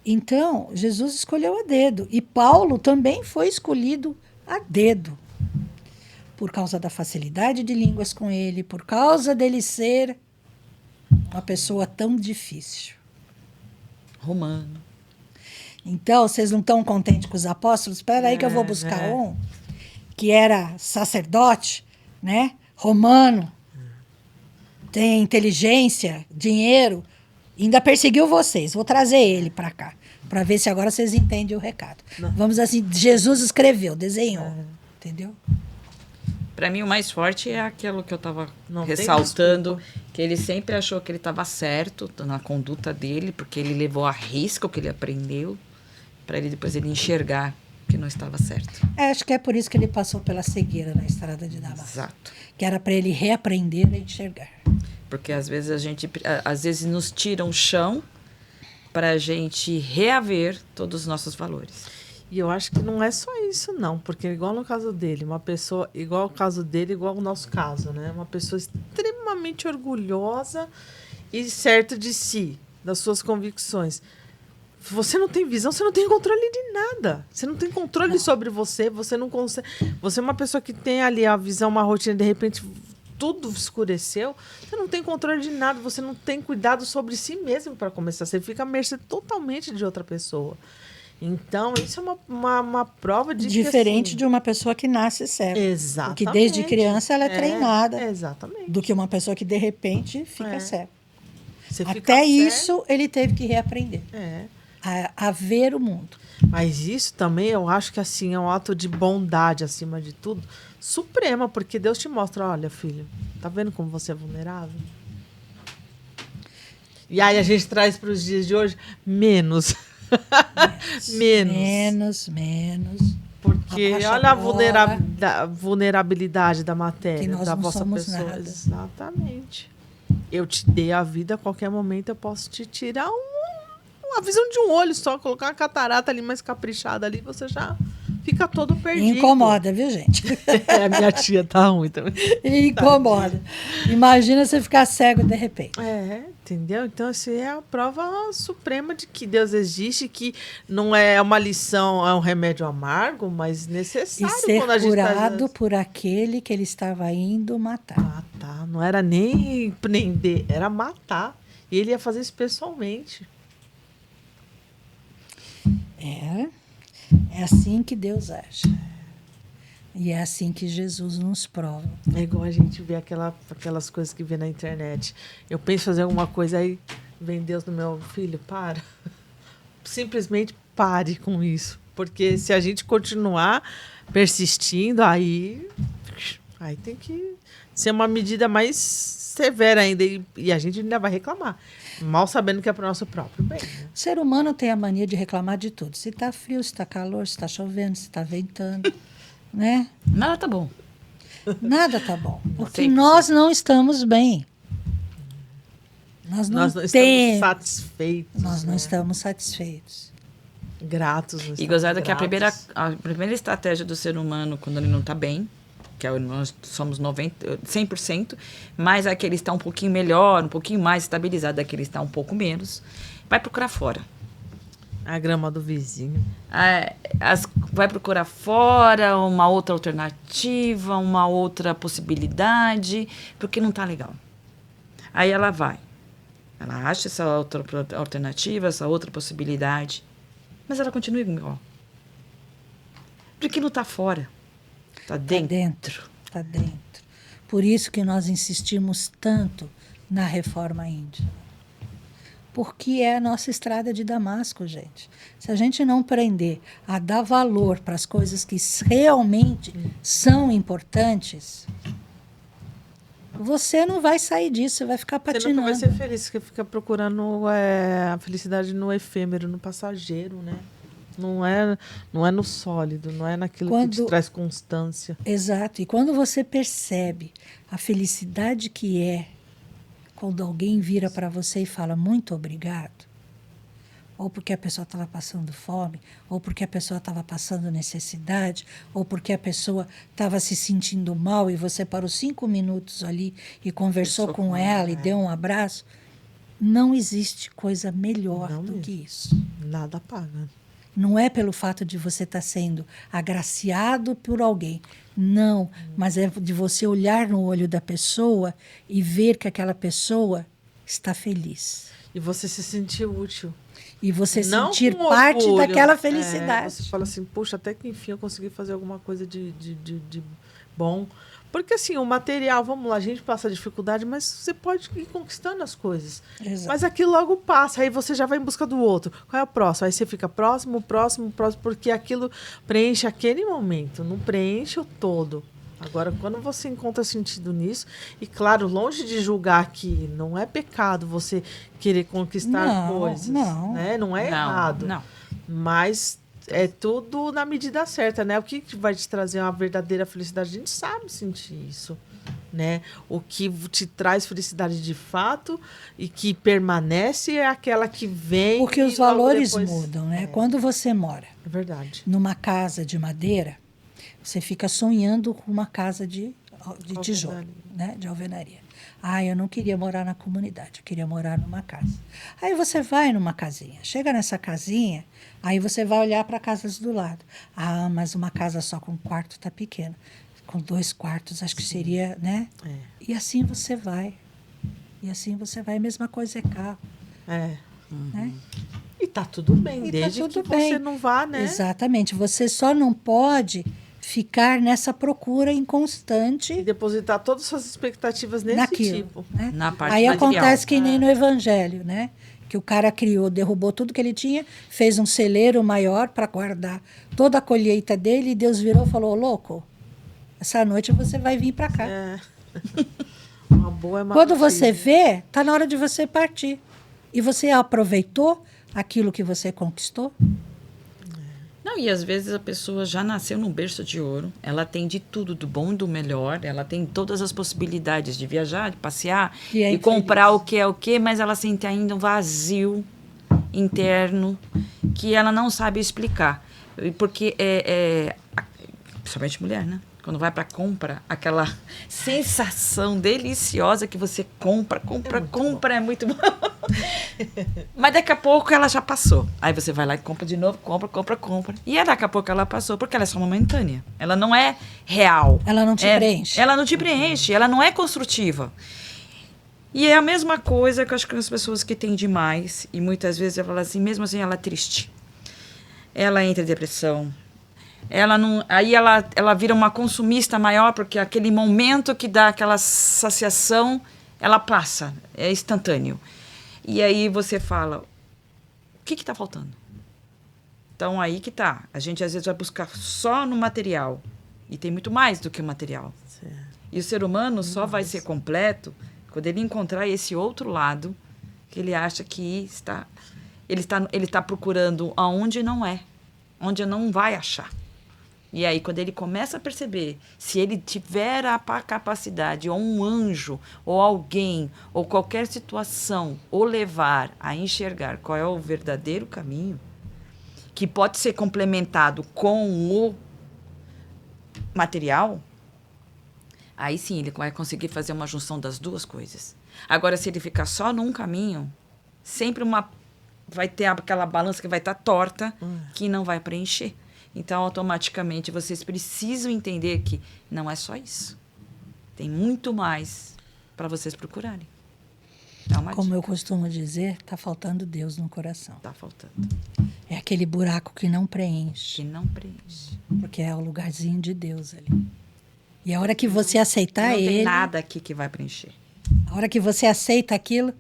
Então, Jesus escolheu a dedo. E Paulo também foi escolhido a dedo. por causa da facilidade de línguas com ele, por causa dele ser uma pessoa tão difícil. Romano. Então, vocês não estão contentes com os apóstolos? Espera aí que eu vou buscar um que era sacerdote, né? Romano, tem inteligência, dinheiro, ainda perseguiu vocês. Vou trazer ele para cá, para ver se agora vocês entendem o recado. Não. Vamos assim, Jesus escreveu, desenhou, entendeu? Para mim, o mais forte é aquilo que eu estava ressaltando, que ele sempre achou que ele estava certo na conduta dele, porque ele levou a risco o que ele aprendeu, para ele depois ele enxergar que não estava certo. Acho que é por isso que ele passou pela cegueira na estrada de Damasco. Exato. Que era para ele reaprender a enxergar. Porque às vezes às vezes nos tiram o chão para a gente reaver todos os nossos valores. E eu acho que não é só isso, não. Porque igual no caso dele, uma pessoa, igual o caso dele, igual o nosso caso, né? Uma pessoa extremamente orgulhosa e certa de si, das suas convicções. Você não tem visão, você não tem controle de nada. Você não tem controle sobre você, você não consegue. Você é uma pessoa que tem ali a visão, uma rotina, de repente tudo escureceu. Você não tem controle de nada, você não tem cuidado sobre si mesmo para começar. Você fica à mercê totalmente de outra pessoa. Então, isso é uma prova de diferente que, assim, de uma pessoa que nasce cega. Exatamente. Porque desde criança ela é treinada. Exatamente. Do que uma pessoa que de repente fica cega. Até isso ele teve que reaprender. A ver o mundo. Mas isso também eu acho que assim é um ato de bondade acima de tudo, suprema, porque Deus te mostra, olha, filho, tá vendo como você é vulnerável? E aí a gente traz para os dias de hoje menos. Menos. Porque olha a vulnerabilidade da matéria, que nós da não vossa somos pessoa. Nada. Exatamente. Eu te dei a vida, a qualquer momento eu posso te tirar uma visão de um olho só, colocar uma catarata ali mais caprichada ali, você já fica todo perdido. Incomoda, viu, gente? A minha tia tá ruim também. Incomoda. Imagina você ficar cego de repente. Entendeu? Então, isso é a prova suprema de que Deus existe, que não é uma lição, é um remédio amargo, mas necessário. E ser quando a gente curado por aquele que ele estava indo matar. Matar. Não era nem prender, era matar. E ele ia fazer isso pessoalmente. É assim que Deus age. E é assim que Jesus nos prova. É igual a gente vê aquelas coisas que vê na internet. Eu penso em fazer alguma coisa, aí vem Deus no meu filho, para. Simplesmente pare com isso. Porque se a gente continuar persistindo, aí tem que ser uma medida mais severa ainda. E a gente ainda vai reclamar. Mal sabendo que é para o nosso próprio bem. Né? O ser humano tem a mania de reclamar de tudo. Se está frio, se está calor, se está chovendo, se está ventando. Né? Nada tá bom. Nada tá bom. Porque nós não estamos bem. Nós não estamos satisfeitos. Nós não estamos satisfeitos. Gratos. E gozada que a primeira estratégia do ser humano, quando ele não está bem, que nós somos 100%, mas aquele está um pouquinho melhor, um pouquinho mais estabilizado, aquele está um pouco menos, vai procurar fora. A grama do vizinho. Vai procurar fora uma outra alternativa, uma outra possibilidade, porque não está legal. Aí ela vai. Ela acha essa outra alternativa, essa outra possibilidade, mas ela continua igual. Porque não está fora. Está dentro. Está dentro. Por isso que nós insistimos tanto na reforma índia. Porque é a nossa estrada de Damasco, gente. Se a gente não aprender a dar valor para as coisas que realmente são importantes, você não vai sair disso, você vai ficar patinando. Você nunca vai ser feliz, você fica procurando a felicidade no efêmero, no passageiro, né? Não é no sólido, não é naquilo que te traz constância. Exato. E quando você percebe a felicidade que é quando alguém vira para você e fala muito obrigado, ou porque a pessoa estava passando fome, ou porque a pessoa estava passando necessidade, ou porque a pessoa estava se sentindo mal e você parou 5 minutos ali e conversou com ela e deu um abraço, não existe coisa melhor do que isso. Nada paga. Não é pelo fato de você estar sendo agraciado por alguém. Não, mas é de você olhar no olho da pessoa e ver que aquela pessoa está feliz. E você se sentir útil. E você Não sentir com parte orgulho. daquela felicidade. Você fala assim, puxa, até que enfim eu consegui fazer alguma coisa de bom. Porque assim, o material, vamos lá, a gente passa dificuldade, mas você pode ir conquistando as coisas. Exato. Mas aquilo logo passa, aí você já vai em busca do outro. Qual é o próximo? Aí você fica próximo, porque aquilo preenche aquele momento, não preenche o todo. Agora, quando você encontra sentido nisso, e claro, longe de julgar que não é pecado você querer conquistar coisas, né? Não é errado. Não. Mas é tudo na medida certa, né? O que vai te trazer uma verdadeira felicidade? A gente sabe sentir isso, né? O que te traz felicidade de fato e que permanece é aquela que vem... Porque os valores mudam, né? Quando você mora numa casa de madeira, você fica sonhando com uma casa de tijolo, né? De alvenaria. Eu não queria morar na comunidade, eu queria morar numa casa. Aí você vai numa casinha, chega nessa casinha, aí você vai olhar para casas do lado. Mas uma casa só com um quarto está pequena. Com 2 quartos, acho que seria, né? E assim você vai. A mesma coisa é carro. Né? E tá tudo bem, desde que você não vá, né? Exatamente. Você só não pode ficar nessa procura inconstante e depositar todas as suas expectativas nesse tipo, né? Na parte aí material. Acontece que nem no Evangelho, né? Que o cara derrubou tudo que ele tinha, fez um celeiro maior para guardar toda a colheita dele, e Deus virou e falou: louco, essa noite você vai vir para cá. Uma boa Quando você vê, tá na hora de você partir. E você aproveitou aquilo que você conquistou? Não, e às vezes a pessoa já nasceu num berço de ouro, ela tem de tudo, do bom e do melhor, ela tem todas as possibilidades de viajar, de passear, e comprar o que, mas ela sente ainda um vazio interno que ela não sabe explicar. Porque principalmente mulher, né? Quando vai para compra, aquela sensação deliciosa que você compra, é muito bom. Mas daqui a pouco ela já passou. Aí você vai lá e compra de novo, compra. E daqui a pouco ela passou, porque ela é só momentânea. Ela não é real. Ela não te preenche. Ela não te preenche, ela não é construtiva. E é a mesma coisa que eu acho que as pessoas que têm demais, e muitas vezes ela fala assim, mesmo assim ela é triste. Ela entra em depressão. Aí ela vira uma consumista maior, porque aquele momento que dá aquela saciação, ela passa, é instantâneo. E aí você fala, o que está faltando? Então, aí que tá. A gente, às vezes, vai buscar só no material. E tem muito mais do que o material. Certo. E o ser humano só vai ser completo quando ele encontrar esse outro lado que ele acha que ele está procurando aonde não é, onde não vai achar. E aí, quando ele começa a perceber, se ele tiver a capacidade, ou um anjo, ou alguém, ou qualquer situação, o levar a enxergar qual é o verdadeiro caminho, que pode ser complementado com o material, aí sim ele vai conseguir fazer uma junção das duas coisas. Agora, se ele ficar só num caminho, sempre vai ter aquela balança que vai estar torta, que não vai preencher. Então, automaticamente, vocês precisam entender que não é só isso. Tem muito mais para vocês procurarem. Como eu costumo dizer, está faltando Deus no coração. Está faltando. É aquele buraco que não preenche. Que não preenche. Porque é o lugarzinho de Deus ali. E a hora que você aceitar ele... Não tem nada aqui que vai preencher. A hora que você aceita aquilo...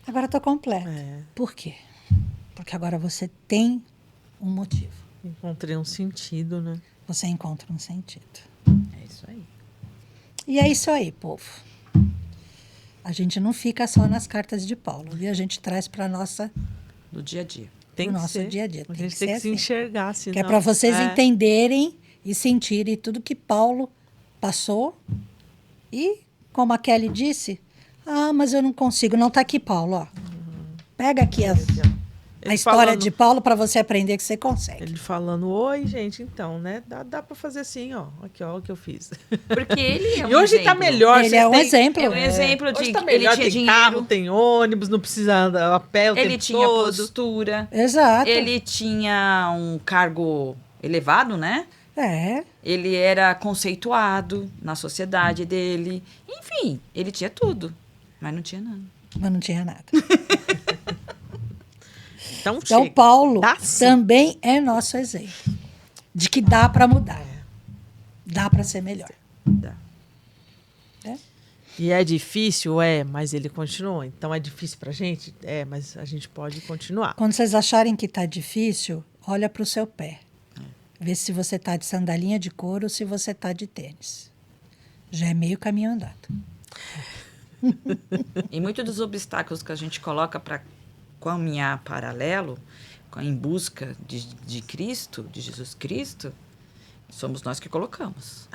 Agora estou completa. Por quê? Porque agora você tem um motivo. Encontrei um sentido, né? Você encontra um sentido. É isso aí. E é isso aí, povo. A gente não fica só nas cartas de Paulo, viu? A gente traz para nossa... Do dia a dia. Tem que nosso ser. Dia a dia. A gente tem que se enxergar, senão... Que é para vocês entenderem e sentirem tudo que Paulo passou. E, como a Kelly disse, mas eu não consigo. Não está aqui, Paulo, ó. Pega aqui A história de Paulo para você aprender que você consegue. Ele falando, oi, gente, então, né? Dá para fazer assim, ó. Aqui, ó, o que eu fiz. Porque ele é um E hoje exemplo. tá melhor. Ele é um exemplo. É um exemplo de hoje tá que melhor, ele tinha tem dinheiro. carro, tem ônibus, não precisa andar a pé o Ele tempo tinha todo. postura. Exato. Ele tinha um cargo elevado, né? É. Ele era conceituado na sociedade dele. Enfim, ele tinha tudo, mas não tinha nada. Mas não tinha nada. Então, Então, Paulo Dá sim. também é nosso exemplo de que dá para mudar. Dá para ser melhor. Dá. E é difícil? Mas ele continuou. Então, é difícil pra gente? Mas a gente pode continuar. Quando vocês acharem que está difícil, olha para o seu pé. Vê se você está de sandalinha de couro ou se você está de tênis. Já é meio caminho andado. E muitos dos obstáculos que a gente coloca para caminhar paralelo, em busca de Cristo, de Jesus Cristo, somos nós que colocamos.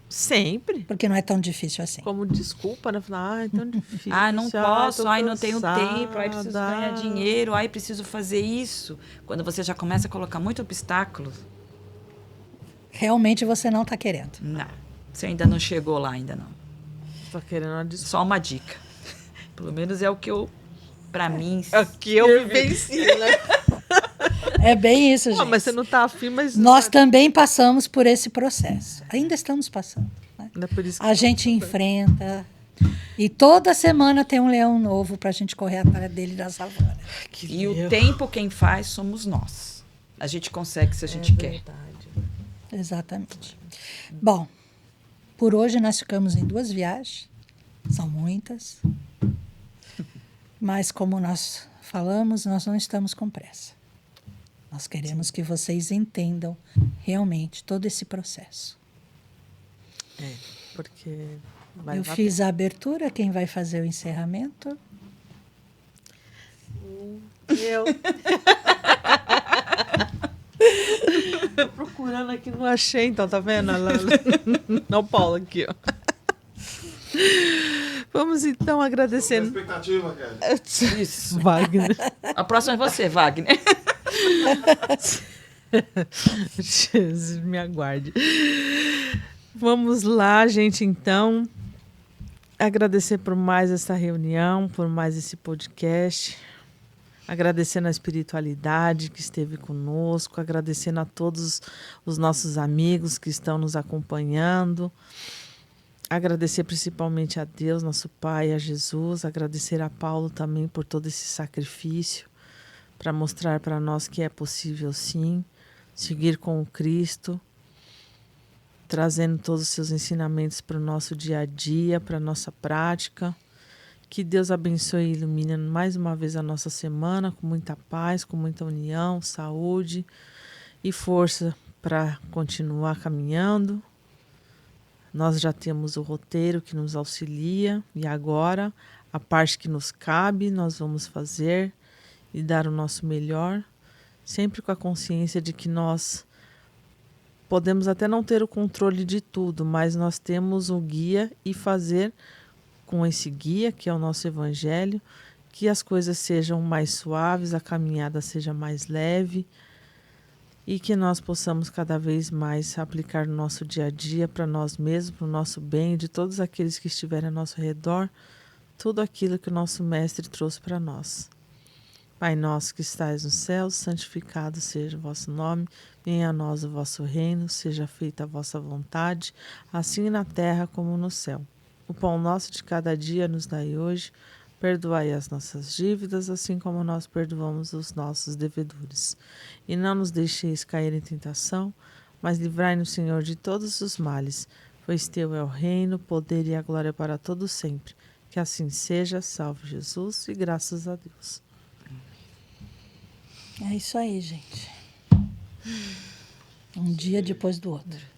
Sempre. Porque não é tão difícil assim. Como desculpa, né? Falar, é tão difícil. Não posso, tô não tenho tempo, preciso cansada. ganhar dinheiro, preciso fazer isso. Quando você já começa a colocar muito obstáculo, Realmente você não está querendo. não. Você ainda não chegou lá, ainda não. Tô querendo uma desculpa. Só uma dica. Pelo menos é o que eu, pra mim... É o que eu vivencio, né? É bem isso, gente. Mas você não tá afim, mas... Nós também passamos por esse processo. Ainda estamos passando. Né? Não é por isso que A gente enfrenta. E toda semana tem um leão novo para a gente correr atrás dele da savana. E o tempo quem faz somos nós. A gente consegue se a gente quer. Verdade. Exatamente. Bom, por hoje nós ficamos em 2 viagens. São muitas. Mas como nós falamos, nós não estamos com pressa. Nós queremos que vocês entendam realmente todo esse processo. Porque... Eu fiz a abertura, quem vai fazer o encerramento? Eu. Tô procurando aqui, não achei, então, tá vendo? Não, Paulo, aqui, ó. Vamos, então, agradecendo. Expectativa, cara. Isso. Wagner. A próxima é você, Wagner. Jesus, me aguarde. Vamos lá, gente, então. Agradecer por mais essa reunião, por mais esse podcast. Agradecendo a espiritualidade que esteve conosco, agradecendo a todos os nossos amigos que estão nos acompanhando. Agradecer principalmente a Deus, nosso Pai, a Jesus. Agradecer a Paulo também por todo esse sacrifício, para mostrar para nós que é possível sim seguir com o Cristo, trazendo todos os seus ensinamentos para o nosso dia a dia, para a nossa prática. Que Deus abençoe e ilumine mais uma vez a nossa semana, com muita paz, com muita união, saúde e força para continuar caminhando. Nós já temos o roteiro que nos auxilia e agora a parte que nos cabe nós vamos fazer e dar o nosso melhor, sempre com a consciência de que nós podemos até não ter o controle de tudo, mas nós temos o guia e fazer com esse guia, que é o nosso evangelho, que as coisas sejam mais suaves, a caminhada seja mais leve e que nós possamos cada vez mais aplicar no nosso dia a dia, para nós mesmos, para o nosso bem e de todos aqueles que estiverem ao nosso redor, tudo aquilo que o nosso Mestre trouxe para nós. Pai nosso que estais no céu, santificado seja o vosso nome, venha a nós o vosso reino, seja feita a vossa vontade, assim na terra como no céu. O pão nosso de cada dia nos dai hoje, perdoai as nossas dívidas, assim como nós perdoamos os nossos devedores. E não nos deixeis cair em tentação, mas livrai-nos, Senhor, de todos os males, pois teu é o reino, o poder e a glória para todos sempre. Que assim seja, salve Jesus e graças a Deus. É isso aí, gente. Um dia depois do outro.